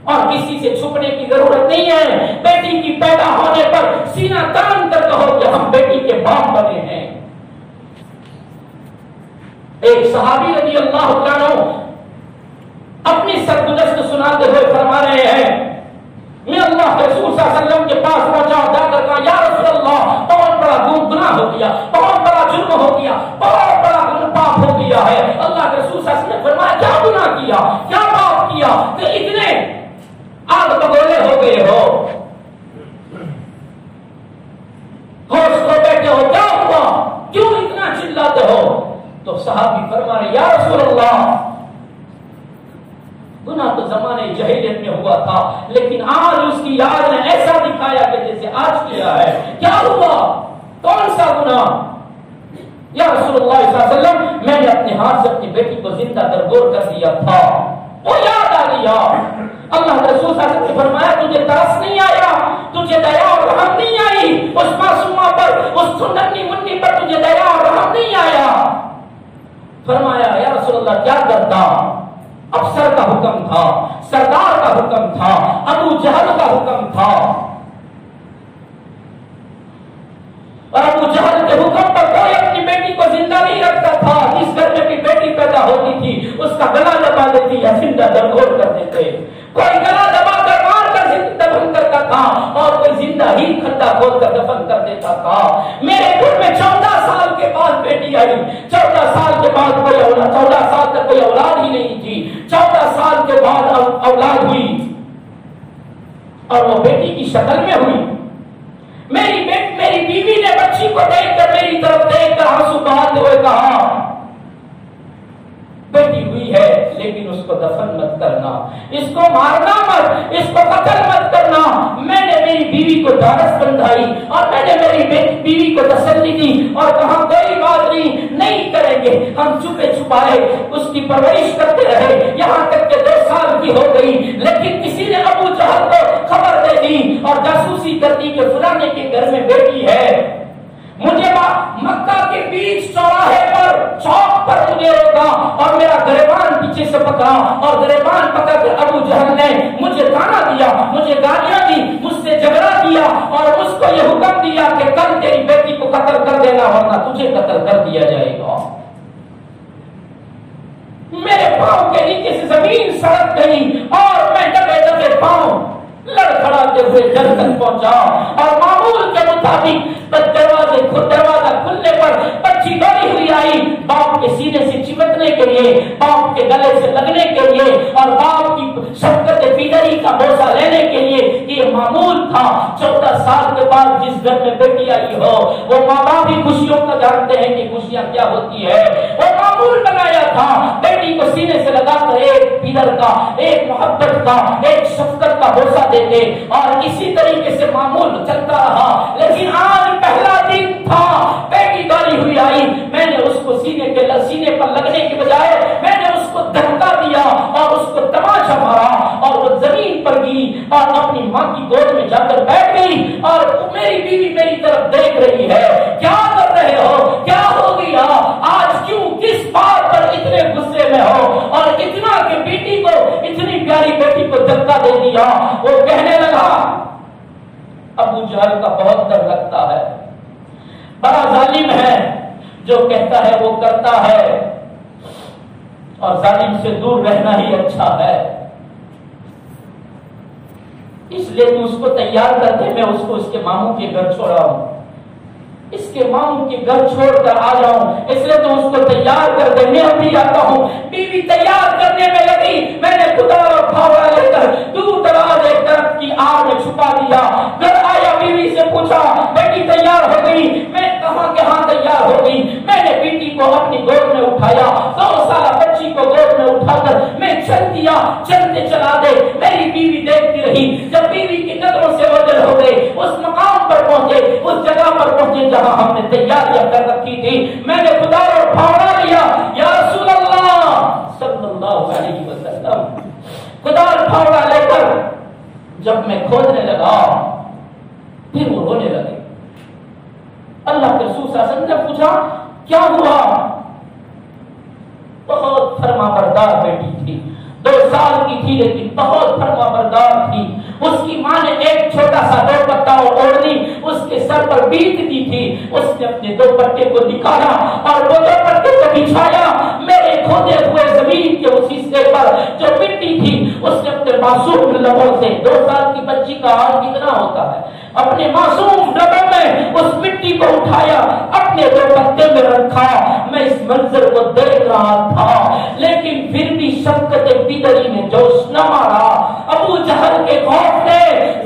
اور کسی سے چھپنے کی ضرورت نہیں ہے۔ بیٹی کی پیدا ہونے پر سینہ تان کر کہو کہ ہم بیٹی کے باپ بنے ہیں۔ ایک صحابی رضی اللہ عنہ اپنی سرگزشت سناتے ہوئے فرما رہے ہیں، میں اللہ کے رسول صلی اللہ علیہ وسلم کے پاس پہنچا، جا کر کہا یا رسول اللہ بہت بڑا گناہ ہو گیا، بہت بڑا جرم ہو گیا، بہت بڑا پاپ ہو گیا ہے۔ اللہ کے رسول صلی اللہ علیہ وسلم نے فرمایا کیا گناہ کیا، کیا پاپ کیا کہ اتنے آگ بگولے ہو گئے ہو، ہوش کھو بیٹھے ہو، کیا ہوا، کیوں اتنا چلاتے ہو؟ تو صحابی فرما رہے یا رسول اللہ گناہ تو زمانے جاہلیت میں ہوا تھا، لیکن آج اس کی یاد نے ایسا دکھایا کہ جیسے آج کیا ہے۔ کیا ہوا، کون سا گناہ؟ یا رسول اللہ صلی اللہ علیہ وسلم میں نے اپنے ہاتھ سے اپنی بیٹی کو زندہ درگور کر دیا تھا، وہ یاد آ گیا۔ اللہ کے رسول صلی اللہ علیہ وسلم نے فرمایا تجھے ترس نہیں آیا، تجھے دیا اور رحم نہیں آئی اس معصومہ پر، اس سننی منی پر تجھے دیا اور رحم نہیں آیا؟ فرمایا یا رسول اللہ کیا کرتا، افسر کا حکم تھا، سردار کا حکم تھا، ابو جہل کا حکم تھا، اور ابو جہل کے حکم پر کوئی اپنی بیٹی کو زندہ نہیں رکھتا تھا، جس گھر میں بھی بیٹی پیدا ہوتی تھی اس کا گلا دبا دیتی یا زندہ درگور کر دیتے، کوئی گلا دبا کر مار کر دفن کرتا تھا اور کوئی زندہ ہی کھڈا کھود کر دفن کر دیتا تھا۔ میرے گھر میں 14 سال کے بعد بیٹی آئی، 14 سال کے بعد کوئی اولاد، 14 سال تک کوئی اولاد ہی نہیں تھی، 14 سال کے بعد اولاد ہوئی اور وہ بیٹی کی شکل میں ہوئی۔ میری بیوی نے بچی کو دیکھ کر میری طرف دیکھ کر آنسو بہاتے ہوئے کہا بیٹی ہوئی ہے لیکن اس کو دفن مت کرنا، اس کو مارنا مت، اس کو قتل مت کرنا۔ میں نے میری بیوی کو ڈھارس بندھائی اور میں نے میری بیوی کو تسلی دی اور کہا کوئی بات نہیں کریں گے، ہم چھپے چھپائے اس کی پرورش کرتے رہے یہاں تک کہ 2 سال کی ہو گئی، لیکن کسی نے ابو جہل کو خبر دے دی اور جاسوسی کر دی کہ فلانے کے گھر میں بیٹی ہے۔ مجھے مکہ کے بیچ چوراہے پر چوک پر مجھے روکا اور میرا گریبان پیچھے سے پکڑا اور گریبان پکڑ کر ابو جہل نے مجھے تانا دیا، مجھے گالیاں دی، مجھ سے جھگڑا کیا اور اس کو یہ حکم دیا ہوئے گھر تک پہنچا اور معمول کے مطابق دروازہ کھلنے پر بچی دوڑی ہوئی آئی باپ کے سینے سے چمٹنے کے لیے، باپ کے گلے سے لگنے کے لیے اور باپ کی شفقت بیدری کا بوسہ لینے کے لیے۔ یہ معمول تھا۔ 14 سال کے بعد جس گھر میں بیٹی آئی ہو وہ ماں باپ بھی خوشیوں کا جانتے ہیں کہ خوشیاں کیا ہوتی ہے۔ وہ معمول بنایا تھا بیٹی کو سینے سے لگا کر ایک پیدر کا، ایک محبت کا، ایک شفقت کا بوسہ دیتے اور اسی طریقے سے معمول چلتا رہا۔ لیکن آج پہلا دن تھا، بیٹی دوڑی ہوئی آئی، میں نے اس کو سینے پر لگنے کے بجائے میں نے اس کو دھکا دیا اور اس کو تماشا مارا اور وہ زمین پر گری اور اپنی ماں کی گود میں جا کر بیٹھ گئی اور میری بیوی میری طرف دیکھ رہی ہے۔ کیا کر رہے ہو؟ کیا ہو گیا آج؟ کیوں کس بات پر اتنے غصے میں ہو اور اتنا کہ بیٹی کو، اتنی پیاری بیٹی کو دھکا دے دیا؟ وہ کہنے لگا ابو جہل کا بہت ڈر لگتا ہے، بڑا ظالم ہے، جو کہتا ہے وہ کرتا ہے اور ظالم سے دور رہنا ہی اچھا ہے، اس لیے تو اس کو تیار کر دے، میں اس کو اس کے ماموں کے گھر چھوڑا ہوں، اس کے ماموں کے گھر چھوڑ کر آ جاؤں، اس لیے تو اس کو تیار کر دے، میں ابھی آتا ہوں۔ بیوی تیار کرنے میں لگی، میں نے خدا اور پھاوڑا لے کر دور دراز ایک درخت کی آڑ میں چھپا دیا۔ گھر آیا، بیوی سے پوچھا بیٹی تیار ہو گئی؟ میں کہاں تیار ہو گئی؟ میں نے بیٹی کو اپنی گود میں اٹھایا، 2 سالہ بچی کو گود میں اٹھا کر میں چل دیا، چلتے چلا دے۔ میری بیوی دیکھتی رہی، جب بیوی کی نظروں سے اوجھل ہو گئے، اس مقام پر پہنچے، اس جگہ پر پہنچے جہاں ہم نے تیاریاں کر رکھی تھی، میں نے خدا اور پھاوڑا لیا، یا رسول اللہ صلی اللہ علیہ وسلم، خدا اور پھاوڑا لے کر جب میں کھودنے لگا پھر وہ رونے لگے۔ اللہ کے رسول صلی اللہ علیہ وسلم نے پوچھا کیا ہوا؟ بہت فرما بردار بیٹی تھی، 2 سال کی تھی لیکن بہت فرما بردار تھی۔ اس کی ماں نے ایک چھوٹا سا دوپٹہ اور اوڑھنی اس کے سر پر بیچ دی تھی، اس نے اپنے دوپٹے کو نکالا اور وہ دوپٹے کو بچھایا، میرے کھودے ہوئے زمین کے اس حصے پر جو مٹی تھی اس نے اپنے معصوم لبوں سے، 2 سال کی بچی کا حال کتنا ہوتا ہے، اپنے معصوم لبوں میں اس مٹی کو اٹھایا، اپنے دوپٹے میں رکھا۔ میں اس منظر کو دیکھ رہا تھا لیکن پھر بھی شفقت بیدری نے جوش نہ مارا۔ ابو جہل کے خوف نے،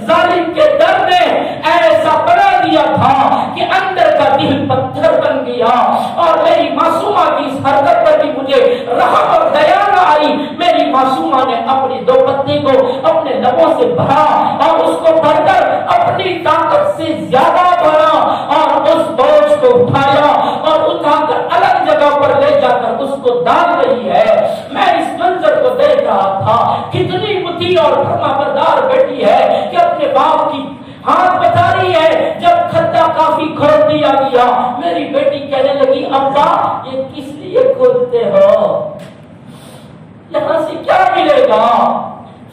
ظالم کے ڈر نے ایسا بنا دیا تھا کہ اندر کا دل پتھر بن گیا اور میری معصومہ کی اس حرکت پر بھی مجھے رحم اور دیا نہ آئی۔ میری معصومہ نے اپنے دوپٹے کو اپنے لبوں سے بھرا اور اس کو بھر کر اپنی طاقت سے زیادہ بھرا اور اس بوجھ کو اٹھایا اور اٹھا کر الگ جگہ پر لے جا کر اس کو ڈال رہی ہے۔ میں اس منظر کو دیکھ رہا تھا، کتنی مطیع اور فرما بردار بیٹی ہے کہ اپنے باپ کی ہاتھ بتا رہی ہے۔ جب کھدا کافی کھول دیا گیا، میری بیٹی کہنے لگی ابا یہ کس لیے کھولتے ہو، یہاں سے کیا ملے گا؟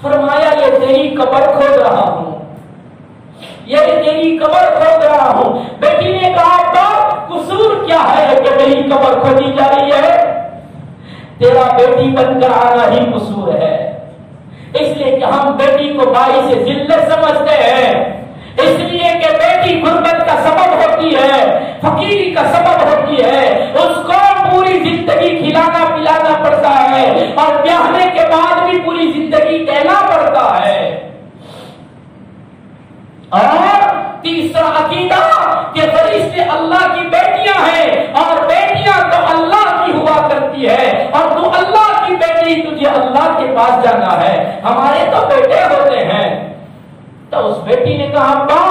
فرمایا یہ تیری قبر کھود رہا ہوں، یہ تیری قبر کھود رہا ہوں۔ بیٹی نے کہا ابا قصور کیا ہے کہ میری قبر کھودی جا رہی ہے؟ تیرا بیٹی بن کر آنا ہی قصور ہے، اس لیے کہ ہم بیٹی کو باعث ذلت سمجھتے ہیں، اس لیے کہ بیٹی غربت کا سبب ہوتی ہے، فقیری کا سبب ہوتی ہے، اس کو پوری زندگی کھلانا پلانا پڑتا ہے اور بیاہنے کے بعد بھی پوری زندگی دینا پڑتا ہے۔ اور تیسرا عقیدہ کہ فرشتے اللہ کی بیٹیاں ہیں اور بیٹیاں تو اللہ کی ہوا کرتی ہے اور تو اللہ کی بیٹی، تجھے اللہ کے پاس جانا ہے، ہمارے تو بیٹے ہوتے ہیں۔ تو اس بیٹی نے کہا ابا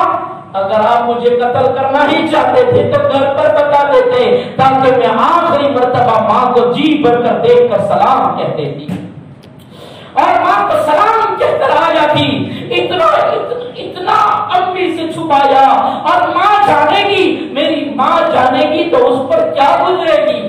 اگر آپ مجھے قتل کرنا ہی چاہتے تھے تو گھر پر بتا دیتے تاکہ میں آخری مرتبہ ماں کو جی بھر کر دیکھ کر سلام کہہ دیتی اور ماں کو سلام کہہ کر آ جاتی۔ اتنا امی سے چھپایا اور ماں جانے گی، میری ماں جانے گی تو اس پر کیا گزرے گی؟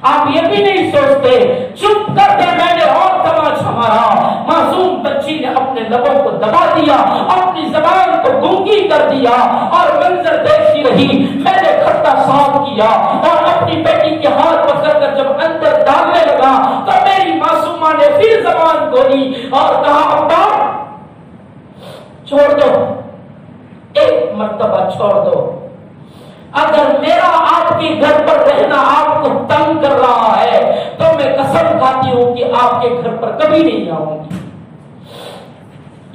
آپ یہ بھی نہیں سوچتے، چپ کر کے میں نے اور تماشا مارا۔ معصوم بچی نے اپنے لبوں کو دبا دیا، اپنی زبان کو گونگی کر دیا اور منظر دیکھتی رہی۔ میں نے کھٹا صاف کیا اور اپنی بیٹی کے ہاتھ پکڑ کر جب اندر ڈالنے لگا تو میری معصومہ نے پھر زبان کھولی اور کہا ابا چھوڑ دو، مرتبہ چھوڑ دو. اگر میرا آپ کے گھر پر رہنا آپ کو تنگ کر رہا ہے تو میں قسم کھاتی ہوں کہ آپ کے گھر پر کبھی نہیں آؤں گی.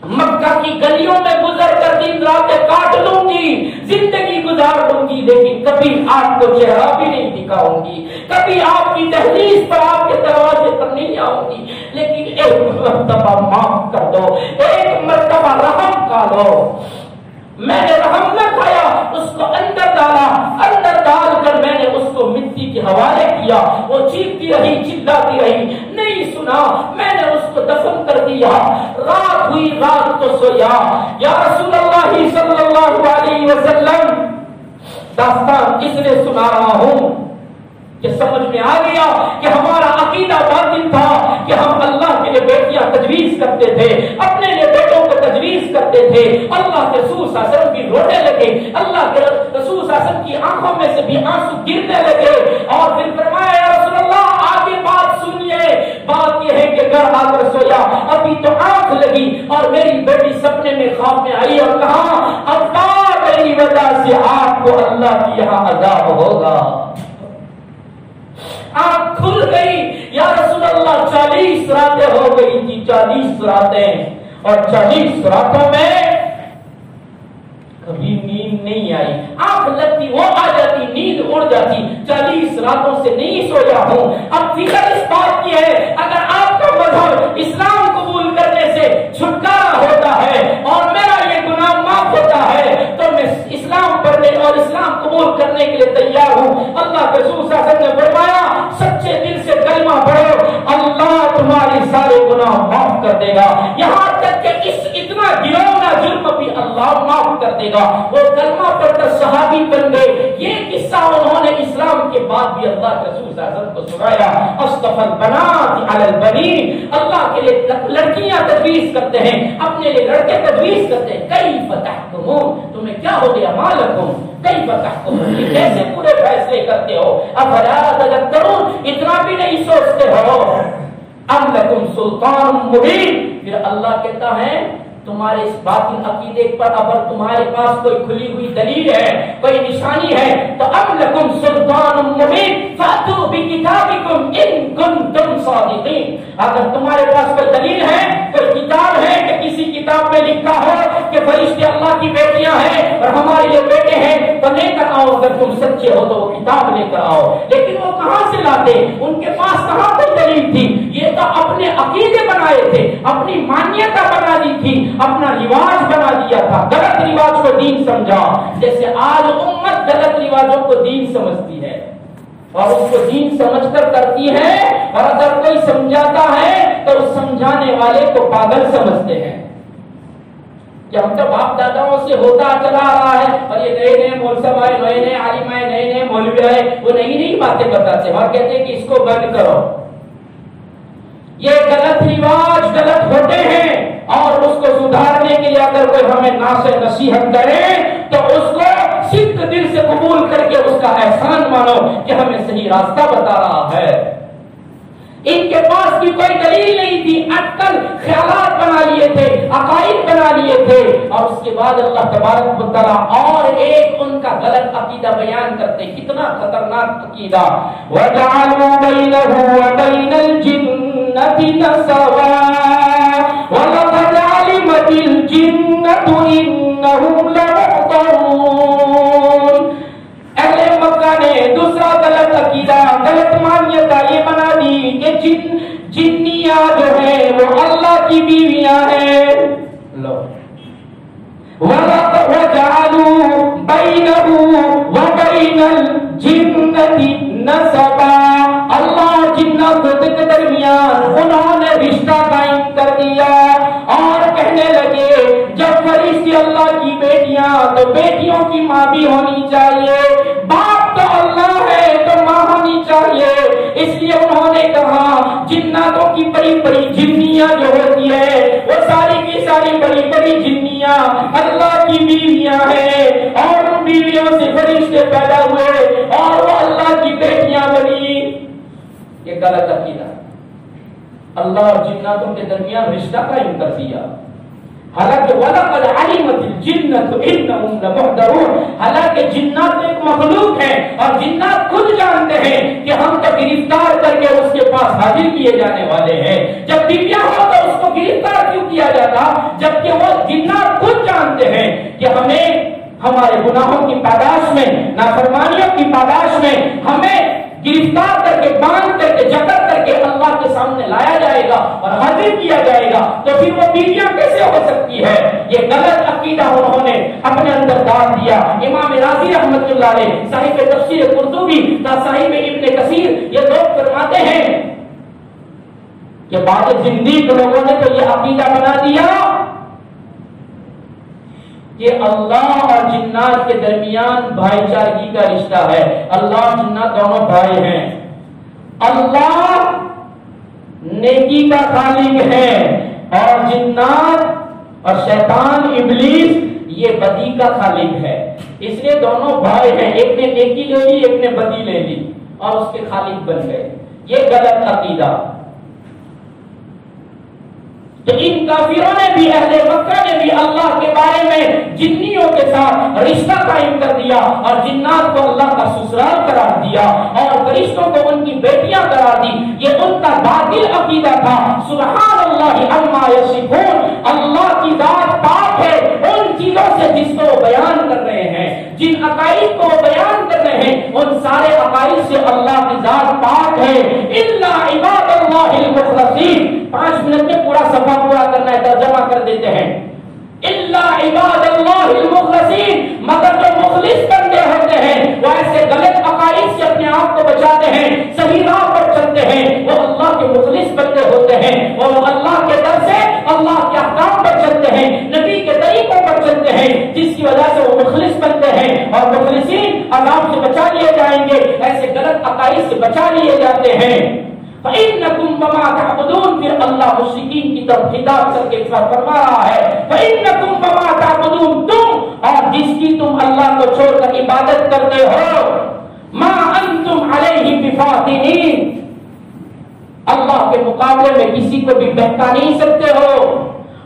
مکہ کی گلیوں میں گزر کر دن راتیں کاٹ لوں گی, زندگی گزار لوں گی, لیکن کبھی آپ کو چہرہ بھی نہیں دکھاؤں گی, کبھی آپ کی دہلیز پر آپ کے دروازے پر نہیں آؤں گی. لیکن ایک مرتبہ معاف کر دو, ایک مرتبہ رحم کھا لو. میں نے رحم نہ کھایا, اس کو اندر ڈالا, اندر ڈال کر میں نے اس کو مٹی کے حوالے کیا. وہ چیختی رہی, چلاتی رہی, نہیں سنا. میں نے اس کو دفن کر دیا. رات ہوئی, رات تو سویا. یا رسول اللہ صلی اللہ علیہ وسلم, داستان اس لیے سنا رہا ہوں کہ سمجھ میں آ گیا کہ ہمارا عقیدہ باطل تھا کہ ہم اللہ کے لیے بیٹیاں تجویز کرتے تھے, اپنے لیے بیٹوں کو تجویز کرتے تھے. اللہ کے رسول صلی اللہ علیہ وسلم بھی رونے لگے, اللہ کے رسول صلی اللہ علیہ وسلم کی آنکھوں میں سے بھی آنسو گرنے لگے. اور پھر فرمایا, یا رسول اللہ آگے بات سنیے. بات یہ ہے کہ گھر آ کر سویا, ابھی تو آنکھ لگی اور میری بیٹی سپنے میں خواب میں آئی اور کہا, ابا میری وجہ سے آپ کو اللہ کی یہاں عذاب ہوگا. آنکھ کھل گئی. یا رسول اللہ 40 راتیں ہو گئی تھی, 40 راتیں, اور 40 راتوں میں کبھی نیند نہیں آئی. آنکھ لگتی وہ آ جاتی, نیند اڑ جاتی. 40 راتوں سے نہیں سویا ہوں. اب فکر اس بات کی ہے, اگر آپ کا مذہب اسلام قبول کرنے سے چھٹکارا ہوتا ہے اور میرا یہ گناہ معاف ہوتا ہے تو میں اسلام پڑھنے اور اسلام قبول کرنے کے لیے تیار ہوں. اللہ کے رسول صلی اللہ علیہ وسلم نے فرمایا, سچے دل سے کلمہ پڑھو, اللہ تمہارے سارے گناہ معاف کر دے گا. یہاں تک کہ اتنا گناہ جرم بھی اللہ معاف کر دے گا. وہ کلمہ پڑھ کر صحابی بن گئے. یہ قصہ انہوں نے اسلام کے بعد بھی اللہ کے رسول صلی اللہ علیہ وسلم کو سنایا. اصطفى البنات علی البنین, اللہ کے لیے لڑکیاں تجویز کرتے ہیں, اپنے لیے لڑکے تجویز کرتے ہیں. کیف تحکمون, تمہیں کیا ہو گیا, ما لکم کیف تحکمون, کیسے پورے فیصلے کرتے ہو. افلا تذکرون, اتنا بھی نہیں سوچتے ہو. ام لکم سلطان مبین, پھر اللہ کہتا ہے تمہارے اس باطل عقیدے پر اگر تمہارے پاس کوئی کھلی ہوئی دلیل ہے, کوئی نشانی ہے, تو ام لکم سلطان مبین فاتوا بکتابکم ان کنتم صادقین. اگر تمہارے پاس کوئی دلیل ہے, کوئی کتاب ہے کہ کسی کتاب میں لکھا ہو کہ فرشتے اللہ کی بیٹیاں ہیں اور ہمارے یہ بیٹے ہیں, تو لے کر آؤ. اگر تم سچے ہو تو وہ کتاب لے کر آؤ. لیکن وہ کہاں سے لاتے, ان کے پاس کہاں کوئی دلیل تھی. یہ تو اپنے عقیدے بنائے تھے, اپنی مانیتا بنا دی تھی, اپنا رواج بنا دیا تھا, غلط رواج کو دین سمجھا. جیسے آج امت غلط رواجوں کو دین سمجھتی ہے اور اس کو دین سمجھ کر کرتی ہے, اور اگر کوئی سمجھاتا ہے تو اس سمجھانے والے کو پاگل سمجھتے ہیں. کہ ہم تو باپ داداؤں سے ہوتا چلا رہا ہے اور یہ نئے نئے مولسم آئے, نئے نئے عالم آئے, نئے نئے مولوی آئے, وہ نئی نئی باتیں بتاتے ہیں اور کہتے ہیں کہ اس کو بند کرو. یہ غلط رواج غلط ہوتے ہیں اور اس کو سدھارنے کے لیے اگر کوئی ہمیں نصیحت کرے تو اس کو صدق دل سے قبول کر کے اس کا احسان مانو کہ ہمیں صحیح راستہ بتا رہا ہے. ان کے پاس بھی کوئی دلیل نہیں تھی, اٹکل خیالات بنا لیے تھے, عقائد بنا لیے تھے, اور اس کے بعد اللہ تبارک و تعالی اور ایک ان کا غلط عقیدہ بیان کرتے. کتنا خطرناک عقیدہ. وَجَعَلُوا بَيْنَهُ وَبَيْنَ الْجِنَّةِ نَسَبًا وَلَقَدْ عَلِمَتِ الْجِنَّةُ إِنَّهُمْ لَمُحْضَرُونَ. اہل مکہ نے دوسرا غلط عقیدہ, غلط مانیتا یہ بنا دی کہ جنیاں جو ہیں وہ اللہ کی بیویاں ہیں. لو وَجَعَلُوا بَيْنَهُ وَبَيْنَ الْجِنَّةِ نَسَبًا, اللہ اور جنات کے درمیان انہوں نے رشتہ قائم کر دیا اور کہنے لگے جب فرشتے اللہ کی بیٹیاں تو بیٹیوں کی ماں بھی ہونی چاہیے, باپ تو اللہ ہے تو ماں ہونی چاہیے. اس لیے انہوں نے کہا جناتوں کی بڑی بڑی جنیاں جو ہوتی ہے وہ ساری کی ساری بڑی بڑی جنیاں اللہ کی بیویاں ہیں اور ان بیویوں سے فرشتے پیدا ہوئے اور وہ اللہ کی بیٹیاں بنی. یہ غلط عقیدہ. اللہ اور جناتوں کے درمیان رشتہ قائم کر دیا. حالانکہ وَلَقَدْ عَلِمَتِ الْجِنَّةُ إِنَّهُمْ لَمُحْضَرُونَ، حالانکہ جنات ایک مخلوق ہے اور جنات خود جانتے ہیں کہ ہم تو گرفتار کر کے اس کے پاس حاضر کیے جانے والے ہیں۔ جب بیویاں ہو تو اس کو گرفتار کیوں کیا جاتا، جبکہ وہ جنات خود جانتے ہیں کہ ہمیں ہمارے گناہوں کی پاداش میں، نافرمانیوں کی پاداش میں ہمیں گرفتار کر کے، باندھ کر کے، جکڑ کر کے اللہ کے سامنے لایا جائے گا اور حاضر کیا جائے گا، تو پھر وہ بیویاں کیسے ہو سکتی ہے؟ یہ غلط عقیدہ انہوں نے اپنے اندر ڈال دیا۔ امام راضی رحمۃ اللہ علیہ، صاحب تفسیر قرطبی، صاحب ابن کثیر، یہ لوگ فرماتے ہیں کہ بعض زندیق لوگوں نے تو یہ عقیدہ بنا دیا کہ اللہ اور جنات کے درمیان بھائی چارگی کا رشتہ ہے، اللہ اور جنات دونوں بھائی ہیں، اللہ نیکی کا خالق ہے اور جنات اور شیطان ابلیس یہ بدی کا خالق ہے، اس لیے دونوں بھائی ہیں، ایک نے نیکی لے لی ایک نے بدی لے لی اور اس کے خالق بن گئے۔ یہ غلط عقیدہ، تو ان کافروں نے بھی، اہل مکہ نے بھی اللہ کے بارے میں جنیوں کے ساتھ رشتہ قائم کر دیا اور جنات کو اللہ کا سسرال قرار دیا اور فرشتوں کو ان کی بیٹیاں قرار دی۔ یہ ان کا باطل عقیدہ تھا۔ سبحان اللہ عما یصفون، اللہ کی ذات پاک ہے ان چیزوں سے جس کو وہ بیان کر رہے ہیں، جن عقائد کو وہ بیان کر رہے ہیں ان سارے عقائد سے اللہ کی ذات پاک ہے۔ الا عباد اللہ المخلصین، 5 منٹ میں پورا صفحہ پورا کرنا ہے، ترجمہ کر دیتے ہیں۔ الا عباد اللہ المخلصین، مگر جو مخلص بندے ہوتے ہیں وہ ایسے غلط عقائد سے اپنے آپ کو بچاتے ہیں، صحیح راہ پر چلتے ہیں، وہ اللہ کے مخلص بندے ہوتے ہیں اور وہ اللہ کے در سے اللہ کے احکام پر چلتے ہیں، نبی کے طریقوں پر چلتے ہیں، جس کی وجہ سے وہ مخلص بنتے ہیں اور مخلصین عذاب سے بچا لیے جائیں گے، ایسے غلط عقائد سے بچا لیے جاتے ہیں۔ فَإِنَّكُمْ وَمَا تَعْبُدُونَ، پھر اللہ مشرکین کی طرف خطاب کر کے فرما رہا ہے فَإِنَّكُمْ وَمَا تَعْبُدُونَ، تم اور جس کی تم اللہ کو چھوڑ کر عبادت کرتے ہو، مَا أَنْتُمْ عَلَيْهِ بِفَاتِنِينَ، اللہ کے مقابلے میں کسی کو بھی بہکا نہیں سکتے ہو۔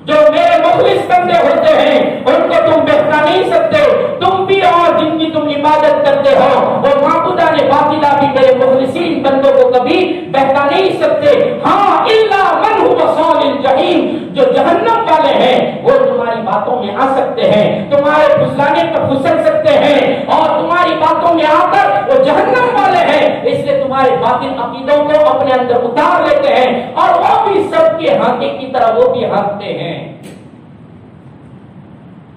جو میرے مخلص بندے ہوتے ہیں ان کو تم بہکا نہیں سکتے، تم بھی اور جن کی تم عبادت کرتے ہو وہ معبودان باطلہ بھی میرے مخلصین بندوں کو کبھی بہکا نہیں سکتے۔ ہاں الا من هو صال الجحیم، جو جہنم والے ہیں وہ تمہاری باتوں میں آ سکتے ہیں، تمہارے پھسلانے پر پھسل سکتے ہیں اور تمہاری باتوں میں آ کر وہ جہنم والے ہیں، اس لیے تمہارے باطل عقیدوں کو اپنے اندر اتار لیتے ہیں اور وہ بھی سب کے ہانکے کی طرح وہ بھی ہانکتے ہیں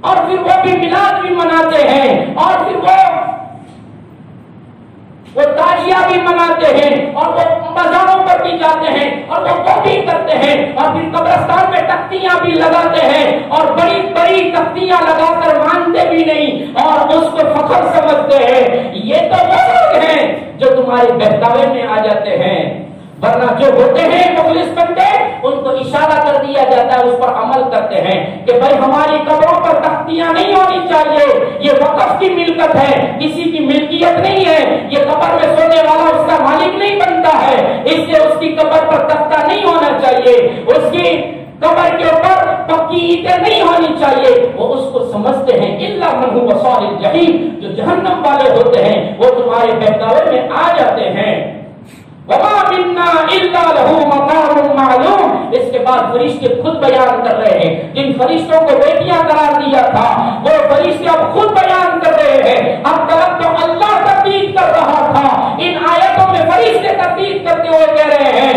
اور پھر وہ بھی میلاد بھی مناتے ہیں اور پھر وہ تاجیہ بھی مناتے ہیں اور وہ بازاروں پر بھی جاتے ہیں اور وہ بھی کرتے ہیں اور پھر قبرستان میں تختیاں بھی لگاتے ہیں اور بڑی بڑی تختیاں لگا کر مانتے بھی نہیں اور اس کو فخر سمجھتے ہیں۔ یہ تو وہ لوگ ہیں جو تمہارے بہکاوے میں آ جاتے ہیں، ورنہ جو ہوتے ہیں مخلص بندے ان کو اشارہ کر دیا جاتا ہے، اس پر عمل کرتے ہیں کہ بھائی ہماری قبروں پر تختیاں نہیں ہونی چاہیے، یہ وقف کی ملکت ہے، کسی کی ملکیت نہیں ہے، یہ قبر میں سونے والا اس کا مالک نہیں بنتا ہے، اس لیے اس کی قبر پر تختہ نہیں ہونا چاہیے، اس کی قبر کے اوپر پکی اینٹیں نہیں ہونی چاہیے۔ وہ اس کو سمجھتے ہیں الا من هو صال الجحیم، جو جہنم والے ہوتے ہیں وہ تمہارے بہکاوے میں آ جاتے ہیں۔ وَمَا مِنَّا إِلَّا لَهُ مَقَامٌ مَعْلُومٌ، اس کے بعد فرشتے خود بیان کر رہے ہیں، جن فرشتوں کو بیٹیاں قرار دیا تھا وہ فرشتے اب خود بیان کر رہے ہیں۔ اب تک تو اللہ تردید کر رہا تھا، ان آیتوں میں فرشتے تردید کرتے ہوئے کہہ رہے ہیں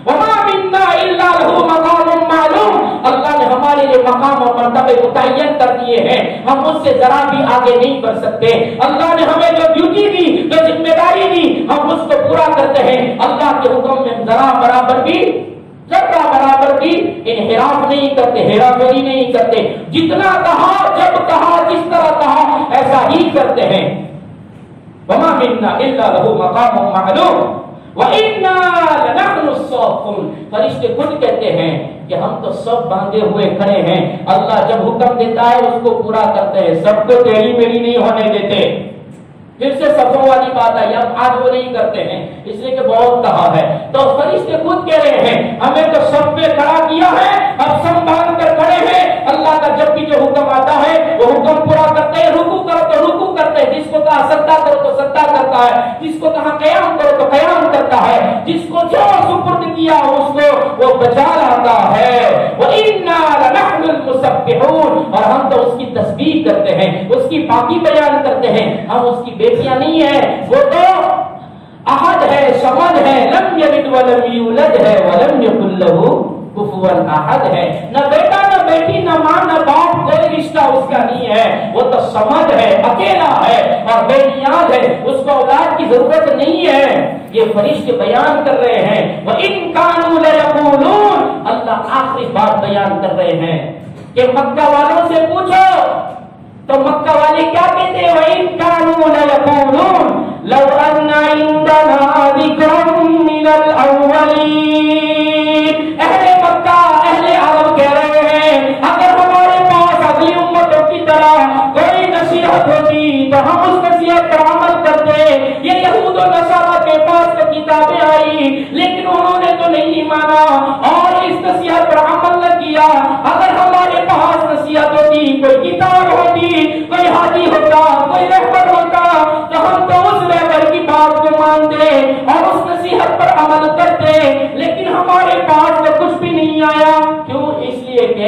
وَمَا مِنَّا إِلَّا لَهُ مَقَامٌ مَعْلُومٌ، اللہ نے ہمارے لیے مقام اور مرتبے متعین کر دیے ہیں، ہم اس سے ذرا بھی آگے نہیں بڑھ سکتے۔ اللہ نے ہمیں جو ڈیوٹی دی، جو ذمہ داری دی، ہم اس کو پورا کرتے ہیں۔ اللہ کے حکم میں ذرا برابر بھی انحراف نہیں کرتے، ہیرا پھیری نہیں کرتے، جتنا کہا جب کہا جس طرح کہا ایسا ہی کرتے ہیں۔ وَمَا مِنَّا إِلَّا لَهُ مَقَامٌ مَعْلُومٌ وَإِنَّا لَنَحْنُ الصَّافُّونَ، فرشتے خود کہتے ہیں کہ ہم تو سب باندھے ہوئے کھڑے ہیں، اللہ جب حکم دیتا ہے اس کو پورا کرتے ہیں، سب کو تیری میری نہیں ہونے دیتے۔ پھر سے صفوں والی بات آئی، اب آج وہ نہیں کرتے ہیں اس لیے کہ بہت کہا ہے، تو فرشتے خود کہہ رہے ہیں ہمیں تو سب پہ کھڑا کیا ہے، اب سب باندھ کر کھڑے ہیں، اللہ کا ادا کرتا ہے، جس کو کہاں قیام کرو تو قیام کرتا ہے، جس کو جو سپرد کیا اس کو وہ بچا لاتا ہے۔ وَإِنَّا لَنَحْنُ الْمُسَبِّحُونَ، اور ہم تو اس کی تسبیح کرتے ہیں، اس کی پاکی بیان کرتے ہیں، ہم اس کی بیٹیاں نہیں ہیں، وہ تو احد ہے، صمد ہے، لم یلد ولم یولد ہے، ولم یکن لہ کفوا احد ہے، نہ بیٹا نہ بیٹی نہ ماں نہ باپ، کوئی رشتہ اس کا نہیں ہے، وہ تو صمد ہے، اکیلا ہے اور بے نیاز ہے، اس کو اولاد کی ضرورت نہیں ہے۔ یہ فرشتے بیان کر رہے ہیں۔ وَإِن كَانُوا لَيَقُولُونَ، اللہ آخری بات بیان کر رہے ہیں کہ مکہ والوں سے پوچھو تو مکہ والے کیا کہتے ہیں؟ وَإِن كَانُوا لَيَقُولُونَ لَوْ أَنَّ عِندَنَا ذِكْرًا مِّنَ الْأَوَّلِينَ، اہل مکہ اہل عرب کہہ رہے ہیں اگر ہمارے پاس اگلی امتوں کی طرح کوئی نصیحت ہوتی تو ہم اس نصیحت پر عمل کرتے۔ یہ یہود و نصارہ کے پاس تو کتابیں آئی لیکن انہوں نے تو نہیں مانا اور اس نصیحت پر عمل نہ کیا۔ اگر ہمارے پاس نصیحت ہوتی، کوئی کتاب ہوتی، کوئی ہادی ہوتا، کوئی رہبر ہوتا تو ہم تو اس رہبر کی بات کو مانتے اور اس نصیحت پر عمل کرتے، لیکن ہمارے پاس تو کچھ بھی نہیں آیا۔ کیوں؟ اس لیے کہ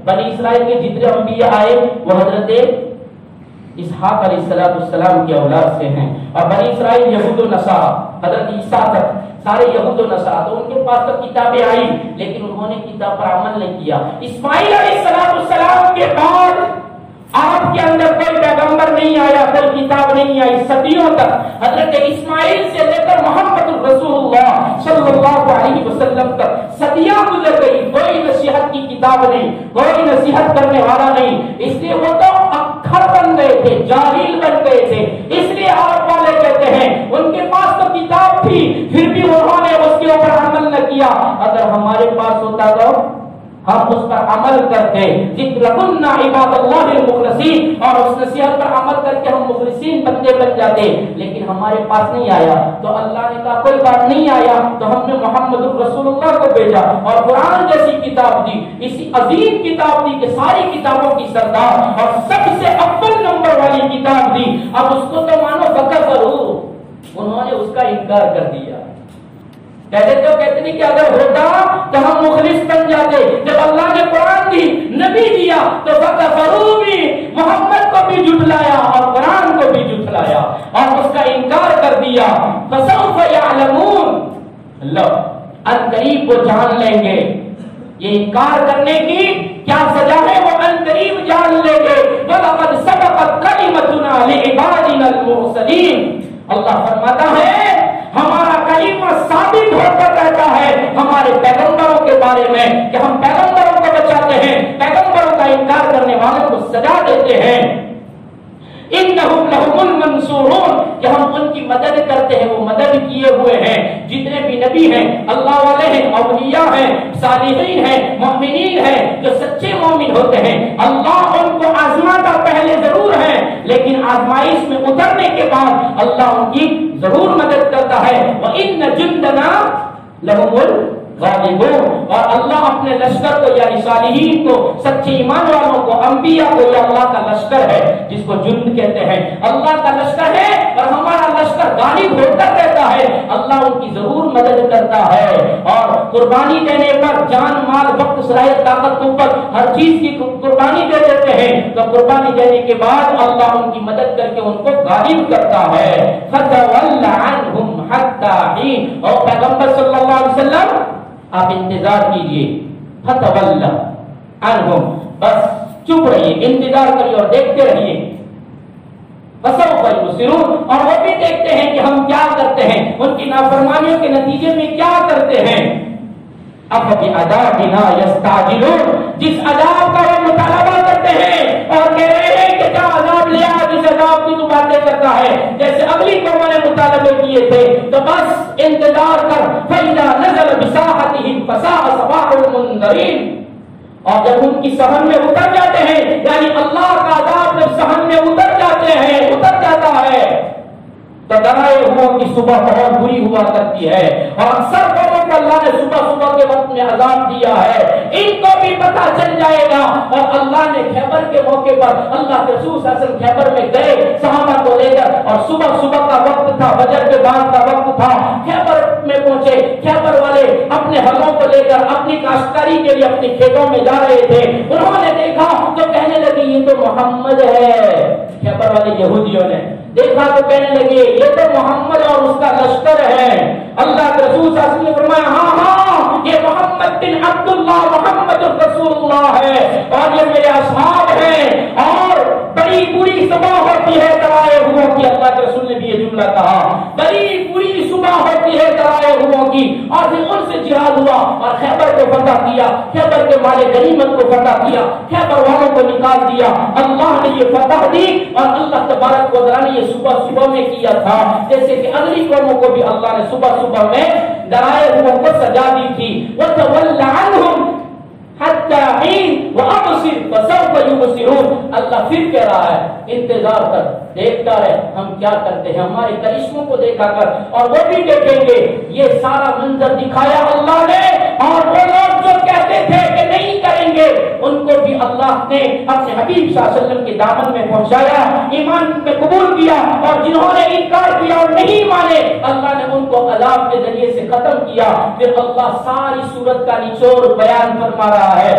بنی اسرائیل کے جتنے انبیاء آئے وہ حضرت اسحاق علیہ السلام کی اولاد سے ہیں، اور بنی اسرائیل یہود و نصارہ حضرت عیسیٰ تک سارے یہود و نصارہ، تو ان کے پاس تو کتابیں آئی لیکن انہوں نے کتاب پر عمل نہیں کیا۔ اسماعیل علیہ السلام کے بعد عرب کے اندر کوئی پیغمبر نہیں آیا، کوئی کتاب نہیں آئی، صدیوں تک حضرت اسماعیل سے لے کر محمد رسول اللہ صلی اللہ علیہ وسلم تک صدیاں گزر گئی، کوئی نصیحت کی کتاب نہیں، کوئی نصیحت کرنے والا نہیں، اس لیے وہ تو اکھڑ بن گئے تھے، جاہل بن گئے تھے۔ اس لیے عرب والے کہتے ہیں ان کے پاس تو کتاب تھی پھر بھی انہوں نے اس کے اوپر عمل نہ کیا، اگر ہمارے پاس ہوتا تو ہم اس پر عمل کرتے۔ ذکرکنا عباد اللہ المخلصین، اور اس نصیحت پر عمل کر کے ہم مخلصین بندے بن جاتے، لیکن ہمارے پاس نہیں آیا تو اللہ نے کہا کوئی بات نہیں آیا تو ہم نے محمد رسول اللہ کو بھیجا اور قرآن جیسی کتاب دی، اسی عظیم کتاب دی کہ ساری کتابوں کی سردار اور سب سے اول نمبر والی کتاب دی۔ اب اس کو تو مانو فکفروا، انہوں نے اس کا انکار کر دیا۔ کہتے نہیں کہ اگر ہوتا تو ہم مخلص بن جاتے، جب اللہ نے قرآن دی، نبی دیا تو فکفروا بھی، محمد کو بھی جھٹلایا اور قرآن کو بھی جھٹلایا اور اس کا انکار کر دیا۔ فسوف یعلمون، لو ان قریب وہ جان لیں گے یہ انکار کرنے کی کیا سزا ہے، وہ ان قریب جان لیں گے۔ وَلَقَدْ سَبَقَتْ كَلِمَتُنَا لِعِبَادِنَا الْمُرْسَلِينَ، اللہ فرماتا ہے ہمارا کلمہ ثابت ہوتا رہتا ہے ہمارے پیغمبروں کے بارے میں کہ ہم پیغمبروں کو بچاتے ہیں، پیغمبروں کا انکار کرنے والوں کو سزا دیتے ہیں۔ انہم لہم المنصورون، کہ ہم ان کی مدد کرتے ہیں، وہ مدد کیے ہوئے ہیں، جتنے بھی نبی ہیں، اللہ والے ہیں، اولیاء ہیں، صالحین ہیں، مومنین ہیں، جو سچے مومن ہوتے ہیں، اللہ ان کو آزماتا پہلے ضرور ہے لیکن آزمائش میں اترنے کے بعد اللہ ان کی ضرور مدد کرتا ہے۔ وَإِنَّ جُنْدَنَا لَهُمُ الْغَالِبُونَ، اور اللہ اپنے لشکر کو یعنی صالحین کو، سچے ایمان والوں کو، انبیاء کو، یہ اللہ کا لشکر ہے جس کو جند کہتے ہیں، اللہ کا لشکر ہے اور ہمارا لشکر غالب ہوتا رہتا ہے، اللہ ان کی ضرور مدد کرتا ہے۔ اور قربانی دینے پر جان مال وقت صلاحیت طاقت کے اوپر ہر چیز کی قربانی دے دیتے ہیں تو قربانی دینے کے بعد اللہ ان کی مدد کر کے ان کو غالب کرتا ہے۔ فَتَوَلَّ عَنْهُمْ حَتَّى حِينٍ، اور پیغمبر صلی اللہ علیہ وسلم آپ انتظار کیجئے، فَتَوَلَّ عَنْهُمْ، بس چپ رہیے، انتظار کریے اور دیکھتے رہیے۔ فَسَوْفَ يُبْصِرُونَ، اور وہ بھی دیکھتے ہیں کہ ہم کیا کرتے ہیں، ان کی نافرمانیوں کے نتیجے میں کیا کرتے ہیں۔ أَفَبِعَذَابِنَا يَسْتَعْجِلُونَ، جس عذاب کا وہ مطالبہ کرتے ہیں اور کہہ رہے ہیں کہ کیا عذاب لیا، جس عذاب کی تو باتیں کرتا ہے، جیسے اگلی قوموں نے مطالبے کیے تھے، تو بس انتظار کر۔ فَإِذَا نَزَلَ بِسَاحَتِهِمْ فَسَاءَ صَبَاحُ الْمُنذَرِينَ، اور جب ان کی صحن میں اتر جاتے ہیں، یعنی اللہ کا عذاب جب صحن میں اتر جاتے ہیں، اتر جاتا ہے تو ڈرائے ہوا کی صبح بہت بری ہوا کرتی ہے، اور اکثر قوموں کو اللہ نے صبح صبح کے وقت میں عذاب دیا ہے، ان کو بھی پتہ چل جائے گا اور اللہ نے خیبر کے موقع پر اللہ کے رسول صلی اللہ علیہ وسلم خیبر میں گئے صحابہ کو لے کر، اور صبح کا وقت تھا، فجر کے بعد کا وقت تھا، خیبر میں پہنچے۔ خیبر والے اپنے ہلوں کو لے کر اپنی کاشتکاری کے لیے اپنے کھیتوں میں جا رہے تھے، انہوں نے دیکھا تو کہنے لگے یہ تو محمد ہے۔ خیبر والے یہودیوں نے دیکھا تو کہنے لگے یہ تو محمد اور اس کا لشکر ہے۔ اللہ کے رسول صلی اللہ علیہ وسلم نے فرمایا ہاں یہ محمد بن عبداللہ محمد رسول اللہ ہے اور یہ میرے اصحاب ہیں، اور بڑی بری صبح ہوتی ہے ترائے ہوں کی۔ اللہ کے رسول نے بھی یہ جملہ کہا، بڑی بری صبح ہوتی ہے ترائے ہوں کی، اور پھر ان سے جہاد ہوا اور خیبر کو فتح کیا، خیبر کے مال غنیمت کو فتح کیا، خیبر والوں کو نکال دیا۔ اللہ نے یہ فتح دی، اور اللہ تبارک و تعالی نے یہ صبح میں کیا تھا، جیسے کہ اگلی قوموں کو بھی اللہ نے صبح میں ڈرائے ہوں کو سجا دی تھی۔ وَتَوَلَّ عَنْهُمْ حَتَّى حِينٍ وَأَبْصِرْ فَسَوْفَ يُبْصِرُونَ۔ اللہ پھر کہہ رہا ہے انتظار کر، دیکھتا ہے ہم کیا کرتے ہیں، ہمارے کرشموں کو دیکھا کر، اور وہ بھی دیکھیں گے۔ یہ سارا منظر دکھایا اللہ نے، اور وہ لوگ جو کہتے تھے کہ نہیں کریں گے ان کو بھی اللہ نے اپنے حبیب صلی اللہ علیہ وسلم کے دامن میں پہنچایا، ایمان میں قبول کیا، اور جنہوں نے انکار کیا اور نہیں مانے اللہ نے ان کو عذاب کے ذریعے سے ختم کیا۔ پھر اللہ ساری سورت کا نچوڑ بیان فرما رہا ہے،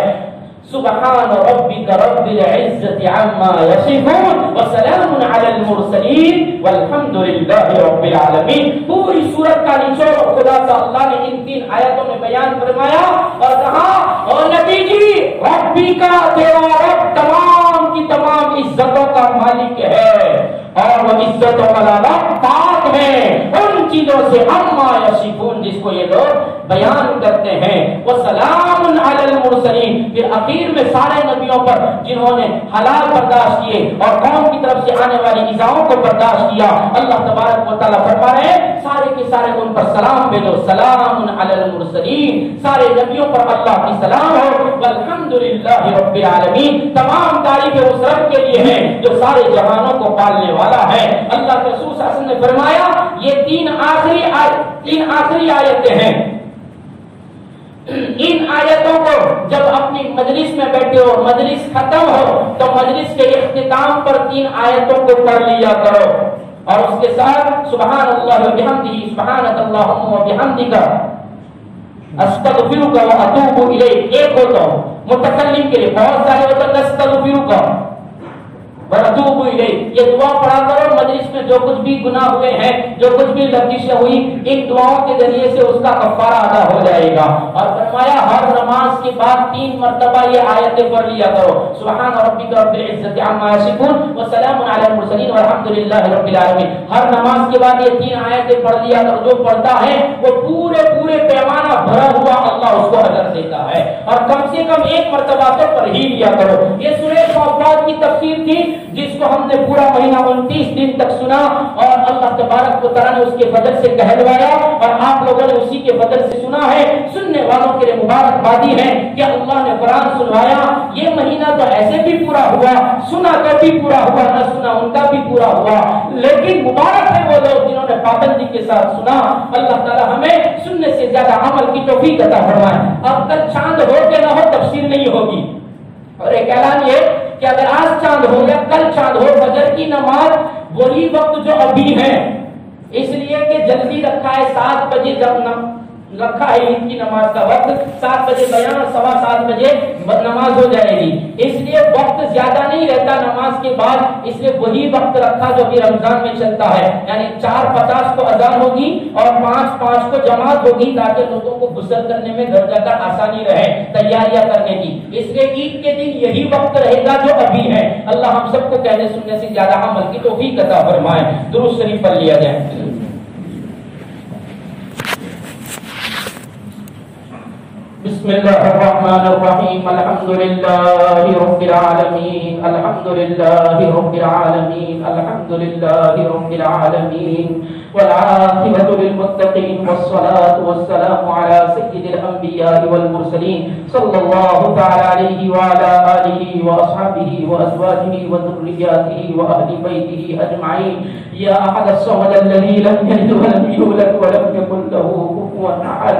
سبحان ربک رب العزت عما یصفون وسلام علی المرسلین والحمد للہ رب العالمین۔ پوری سورت کا نچوڑ خلاصہ اللہ نے ان 3 آیتوں میں بیان فرمایا، اور کہا اور نبی جی ربی کا تیرا رب تمام کی تمام عزتوں کا مالک ہے، اور وہ عزت و جلالت پاک ہے ان چیزوں سے عما یصفون جس کو یہ لوگ بیان کرتے ہیں۔ وسلام علی المرسلین، پھر اخیر میں سارے نبیوں پر جنہوں نے حلال برداشت کیے اور قوم کی طرف سے آنے والی ایذاؤں کو برداشت کیا، اللہ تبارک و تعالیٰ فرما رہے ہیں سارے کے سارے ان پر سلام بھیجو، سلام علی المرسلین، سارے نبیوں پر اللہ کی سلام ہو، والحمد للہ رب العالمین، تمام تعریفیں اس رب کے لیے ہیں جو سارے جہانوں کو پالنے والا ہے۔ اللہ کے رسول صلی اللہ علیہ وسلم نے فرمایا یہ 3 آخری آیتیں ہیں، ان آیتوں کو جب اپنی مجلس میں بیٹھے ہو، مجلس ختم ہو تو مجلس کے اختتام پر 3 آیتوں کو پڑھ لیا کرو، اور اس کے ساتھ سبحان اللہ و بحمدہ، سبحانک اللہم و بحمدک، استغفرک و اتوب الیک۔ ایک ہو تو متکلم کے لیے، بہت سارے ہو تو نستغفرک وَأَتُوبُ إِلَيْهِ، یہ دعا پڑھا کرو مجلس میں جو کچھ بھی گناہ ہوئے ہیں، جو کچھ بھی لغزشیں ہوئی، ان دعاؤں کے ذریعے سے اس کا کفارہ ادا ہو جائے گا۔ اور فرمایا ہر نماز کے بعد 3 مرتبہ یہ آیتیں پڑھ لیا کرو، سبحان ربک رب العزت عما یصفون وسلام علی المرسلین والحمد للہ رب العالمین۔ ہر نماز کے بعد یہ 3 آیتیں پڑھ لیا کرو، جو پڑھتا ہے وہ پورے پیمانہ بھرا ہوا اللہ اس کو اجر دیتا ہے، اور کم سے کم 1 مرتبہ تو پڑھ ہی لیا کرو۔ یہ سورہ صافات کی تفسیر تھی جس کو ہم نے پورا مہینہ 29 دن تک سنا، اور اللہ تبارک و تعالیٰ نے اس کے فضل سے کہلوایا، اور آپ لوگوں نے اسی کے فضل سے سنا ہے۔ سننے والوں کے لیے مبارکبادی ہے کہ اللہ نے قرآن سنوایا، یہ مہینہ تو ایسے بھی پورا ہوا، سنا کر بھی پورا ہوا، نہ سنا ان کا بھی پورا ہوا، لیکن مبارک ہے وہ لوگ جنہوں نے پابندی کے ساتھ سنا۔ اللہ تعالیٰ ہمیں سننے سے زیادہ عمل کی توفیق عطا فرمائے۔ اب تک چاند ہو کے نہ ہو تفسیر نہیں ہوگی، اور ایک اعلان یہ کہ اگر آج چاند ہو یا کل چاند ہو، فجر کی نماز وہی وقت جو ابھی ہے، اس لیے کہ جلدی رکھا ہے 7 بجے، جب رکھا ہے عید کی نماز کا وقت 7 بجے بیان اور 7:15 بجے نماز ہو جائے گی، اس لیے وقت زیادہ نہیں رہتا نماز کے بعد، اس لیے وہی وقت رکھا جو بھی رمضان میں چلتا ہے، یعنی 4:50 کو اذان ہوگی اور 5:05 کو جماعت ہوگی، تاکہ لوگوں کو غسل کرنے میں گھر جا کر آسانی رہے تیاریاں کرنے کی۔ اس لیے عید کے دن یہی وقت رہے گا جو ابھی ہے۔ اللہ ہم سب کو کہنے سننے سے زیادہ عمل کی توفیق عطا فرمائے۔ درود شریف پڑھ لیا جائے۔ بسم اللہ الرحمن الرحیم، الحمد للہ رب العالمین، الحمد للہ رب العالمین، الحمد للہ رب العالمین، والعاقبۃ للمتقین، والصلاة والسلام علی سید الانبیاء والمرسلین، صلی اللہ تعالی علیہ وعلی آلہ واصحابہ وازواجہ وذریاتہ واہل بیتہ اجمعین، یا احد الصمد الذی لم یلد ولم یولد ولم یکن له کفوا احد،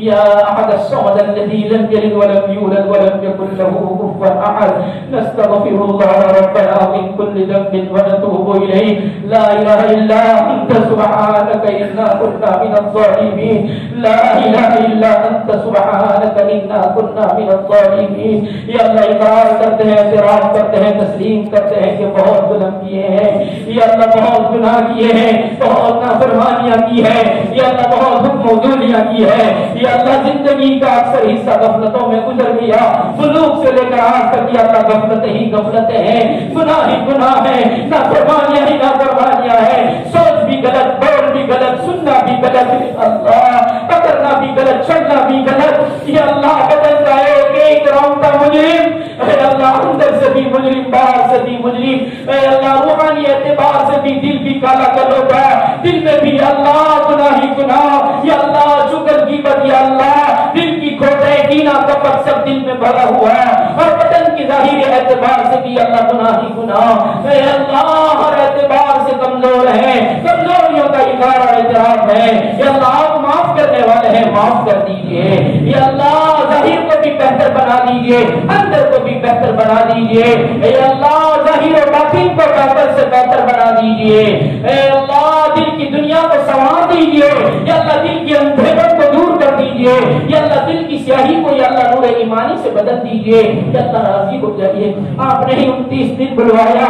يا أحد الصمد الذي لم يلد ولم يولد ولم يكن له كفوا أحد نستغفر الله ربنا من كل ذنب ونتوب إليه لا إله إلا أنت سبحانك إنا كنا من الظالمين لا إله إلا أنت سبحانك إنا كنا من الظالمين یا اللہ اقرار کرتے ہیں اعتراف کرتے ہیں تسلیم کرتے ہیں کہ بہت ظلم کیے ہیں یا اللہ بہت گناہ کیے ہیں بہت نافرمانیاں کی ہیں یا اللہ بہت حکم و ذولیاں کی ہے یا اللہ زندگی کا اکثر حصہ غفلتوں میں گزر گیا بلوغ سے لے کر آج تک یا اللہ غفلتیں ہی غفلتیں ہیں گناہ ہی گناہ ہے نافرمانیاں ہی نافرمانیاں ہیں سوچ بھی غلط بول بھی غلط سننا بھی غلط اللہ پکڑنا بھی غلط چڑھنا بھی غلط یا اللہ بدل کا ایک رونتا مجرم اے اللہ اندر سے بھی مجرم باہر سے بھی مجرم اے اللہ روحانی اعتبار سے بھی دل بھی کالا کر ہوتا ہے دل میں بھی اللہ گناہ ہی گناہ یا اللہ شکر کی بد یا اللہ دل کی کھوٹے کینہ کپٹ سب دل میں بھرا ہوا ہے اور بدن کی ظاہری اعتبار سے بھی اللہ گناہ ہی گناہ اے اللہ ہر اعتبار سے کمزور ہے کمزوریوں کا اقرار اور اعتراف ہے یا اللہ آپ معاف کرنے والے ہیں معاف کر دیجئے یا اللہ ظاہر کو بھی بہتر بنا دیجئے اندر کو بھی بہتر بنا دیجئے اے اللہ ظاہر و باطن کو بہتر سے بہتر بنا دیجئے اے اللہ دل کی دنیا کو سنوار دیجئے یا اللہ دل کی اندھیروں کو دور کر دیجئے یا اللہ دل کی سیاہی کو یا اللہ نور ایمانی سے بدل دیجئے یا اللہ راضی ہو جائیے آپ نے ہی 29 دن بلوایا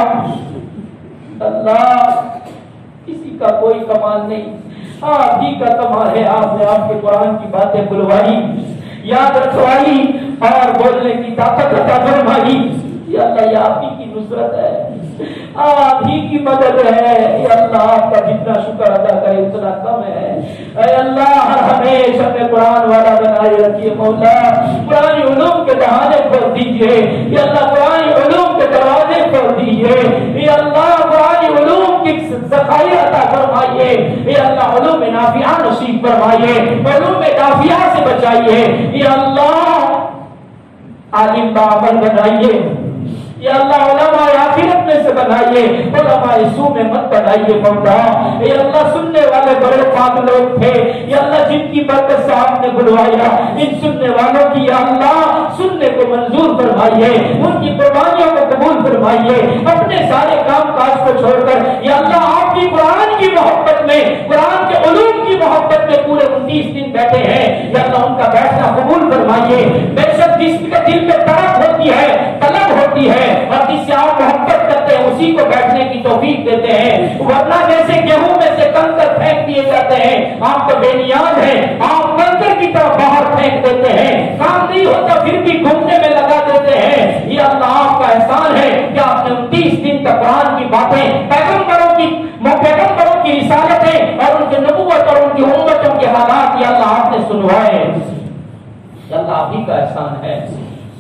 اللہ کسی کا کوئی کمال نہیں آپ ہی کا کمال ہے آپ نے آپ کے قرآن کی باتیں بلوائی یاد رکھوائی اور بولنے کی طاقت عطا فرمائی یا اللہ یہ آپ ہی کی نصرت ہے آپ ہی کی مدد ہے یا اللہ آپ کا جتنا شکر ادا کرے اتنا کم ہے اے اللہ ہر ہمیشہ میں قرآن والا بنائے رکھیے مولا قرآن علوم کے دہانے کھول دیجئے یا اللہ قرآن علوم کے دروازے کھول دیجئے یا اللہ قرآن علوم کی ذخائر عطا فرمائیے یا اللہ علوم نافعہ نصیب فرمائیے علوم نافعہ سے بچائیے یا اللہ عالم باعمل بنائیے یا اللہ علماء آخرت میں سے بنائیے علماء سو میں مت بنائیے مولا یا اللہ سننے والے بڑے پاک لوگ تھے یا اللہ جن کی برکت سے آپ نے بلوایا ان سننے والوں کی یا اللہ سننے کو منظور فرمائیے ان کی قربانیوں کو قبول فرمائیے اپنے سارے کام کاج کو چھوڑ کر یا اللہ آپ کی قرآن کی محبت میں قرآن کے علوم کی محبت میں پورے 29 دن بیٹھے ہیں یا اللہ ان کا بیٹھنا قبول فرمائیے بے شک جس کے دل میں طرف ہوتی ہے طلب ہوتی ہے اور جس سے آپ محبت کرتے ہیں اسی کو بیٹھنے کی توفیق دیتے ہیں ورنہ جیسے گیہوں میں سے کنکر پھینک دیے جاتے ہیں آپ تو بے نیاز ہیں آپ کنکر کی طرف باہر پھینک دیتے ہیں کام نہیں ہوتا پھر بھی گھومنے میں لگا دیتے ہیں یہ اللہ آپ کا احسان ہے کہ آپ نے 29 دن تک قرآن کی باتیں پیغمبروں کی رسالتیں اور ان کی نبوت اور ان کی امتوں کے حالات یہ اللہ آپ نے سنوائے یہ اللہ آپ ہی کا احسان ہے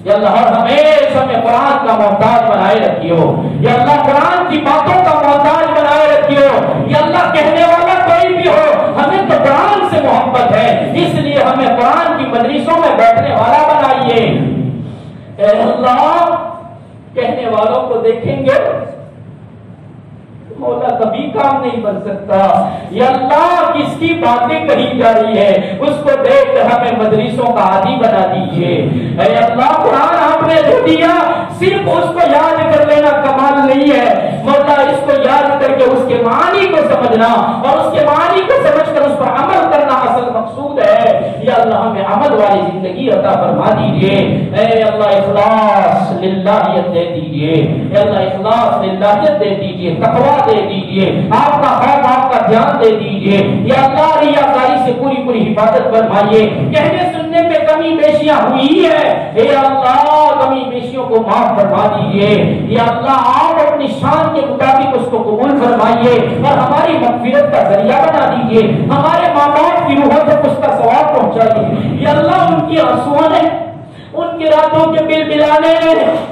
یا اللہ ہر ہمیشہ میں قرآن کا محتاج بنائے رکھیو یا اللہ قرآن کی باتوں کا محتاج بنائے رکھیو یا اللہ کہنے والا کوئی بھی ہو ہمیں تو قرآن سے محبت ہے اس لیے ہمیں قرآن کی مجلسوں میں بیٹھنے والا بنائیے اے اللہ کہنے والوں کو دیکھیں گے مولا کبھی کام نہیں بن سکتا یا اللہ کس کی باتیں کہی جا رہی ہے اس کو دیکھ کر ہمیں مدرسوں کا عادی بنا دیجئے اے اللہ قرآن آپ نے جو دیا صرف اس کو یاد کر لینا کمال نہیں ہے مولا اس کو یاد کر کے اس کے معنی کو سمجھنا اور اس کے معنی کو سمجھ کر اس پر عمل کرنا اصل مقصود ہے یا اللہ ہمیں عمل والی زندگی عطا فرما دیجئے اے اللہ اخلاص للہیت دے دیجئے اے اللہ اخلاص للہیت دے دیجئے تقوی دے دیجئے آپ کا خوف آپ کا دھیان دے دیجئے یا اللہ ریاکاری سے پوری پوری حفاظت فرمائیے کہنے سننے میں کمی بیشیاں ہوئی ہے اے اللہ کمی بیشیوں کو معاف فرما دیجئے یا اللہ آپ اپنی شان کے مطابق اس کو قبول فرمائیے اور ہماری مغفرت کا ذریعہ بنا دیجئے ہمارے ماں باپ کی روحوں تک اس کا ثواب پہنچائیے یا اللہ ان کی آنسوؤں نے ان کی راتوں کے بل بلانے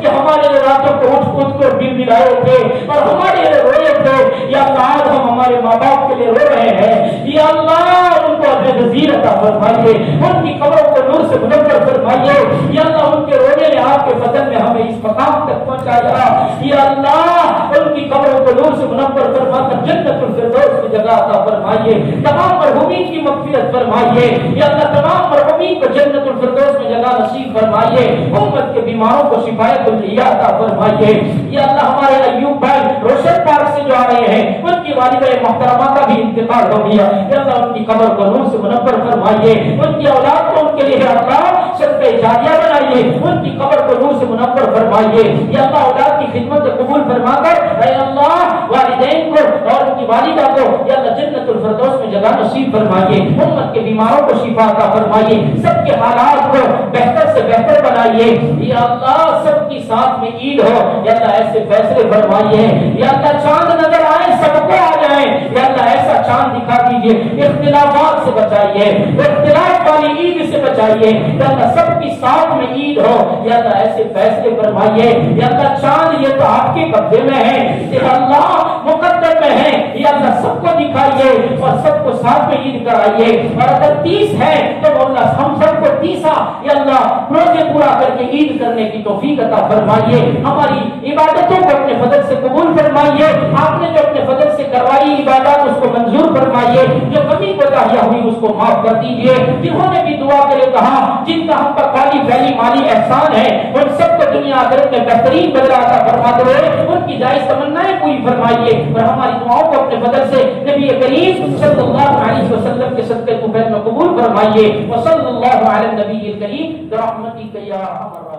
کہ ہمارے راتوں کو اٹھ اٹھ کر بل بلائے تھے اور ہمارے لیے روئے تھے یا اللہ آج ہم ہمارے ماں باپ کے لیے رو رہے ہیں یا اللہ ان کو اجر جزیل عطا فرمائیے ان کی قبروں کو نور سے منور فرمائیے یا اللہ ان کے رونے نے آپ کے فضل میں ہمیں اس مقام تک پہنچایا یا اللہ ان کی قبروں کو نور سے منور فرما کر جنت الفردوس کی جگہ جگہ عطا فرمائیے، تمام مرحومین کی مغفرت فرمائیے یا اللہ، تمام مرحومین کو جنت الفردوس میں جگہ نصیب فرمائیے، امت کے بیماروں کو شفائے کلیہ عطا فرمائیے یا اللہ۔ ہمارے ایوب بھائی روشن پارک سے جو آ رہے ہیں، ان کی والدہ محترمہ کا بھی انتقال ہو گیا یا اللہ، ان کی قبر کو نور سے منور فرمائیے، ان کی اولاد کو ان کے لیے اللہ صدقہ جاریہ بنائیے، ان کی قبر کو نور سے منور فرمائیے یا اللہ۔ اولاد کی خدمت قبول فرما کر اے اللہ والدین کو اور ان کی والدہ کو یا اللہ جنت الفردوس میں جگہ نصیب فرمائیے، امت کے بیماروں کو شفا عطا فرمائیے، سب کے حالات کو بہتر سے بہتر بنائیے یا اللہ۔ سب کی ساتھ میں عید ہو یا اللہ، ایسے فیصلے فرمائیے یا اللہ، چاند نظر آئے سب کو آ جائیں یا اللہ، ایسا چاند دکھا دیجیے، اختلافات سے بچائیے، اختلاف والی عید سے بچائیے یا اللہ، سب کی ساتھ میں عید ہو یا اللہ، ایسے فیصلے فرمائیے یا اللہ۔ چاند یہ تو آپ کے قبضے میں ہے یا اللہ، مقدر میں ہے یا اللہ، سب کو دکھائیے اور سب کو ساتھ میں عید کرائیے، اور اگر 30 ہے تو اللہ ہم سب کو 30 یا اللہ روزے پورا کر کے عید کرنے کی توفیق عطا فرمائیے، ہماری عبادتوں کو اپنے فضل سے قبول فرمائیے، آپ نے جو اپنے فضل سے کروائی عبادات اس کو منظور فرمائیے، جو کمی کوتاہیاں ہوئی اس کو معاف کر دیجیے، جنہوں نے بھی دعا کے لیے کہا، جن کا ہم پر کالی پھیلی مالی احسان ہے، ان سب کو دنیا آخرت میں بہترین بدلہ عطا فرما دے، ان کی جائز تمنائیں پوری فرمائیے، اور ہماری دعاؤں کو اپنے فضل سے نبی کریم صلی اللہ علیہ وسلم کے صدقے طفیل میں قبول فرمائیے، وصلی اللہ علی النبی الکریم برحمتک یا ارحم الراحمین۔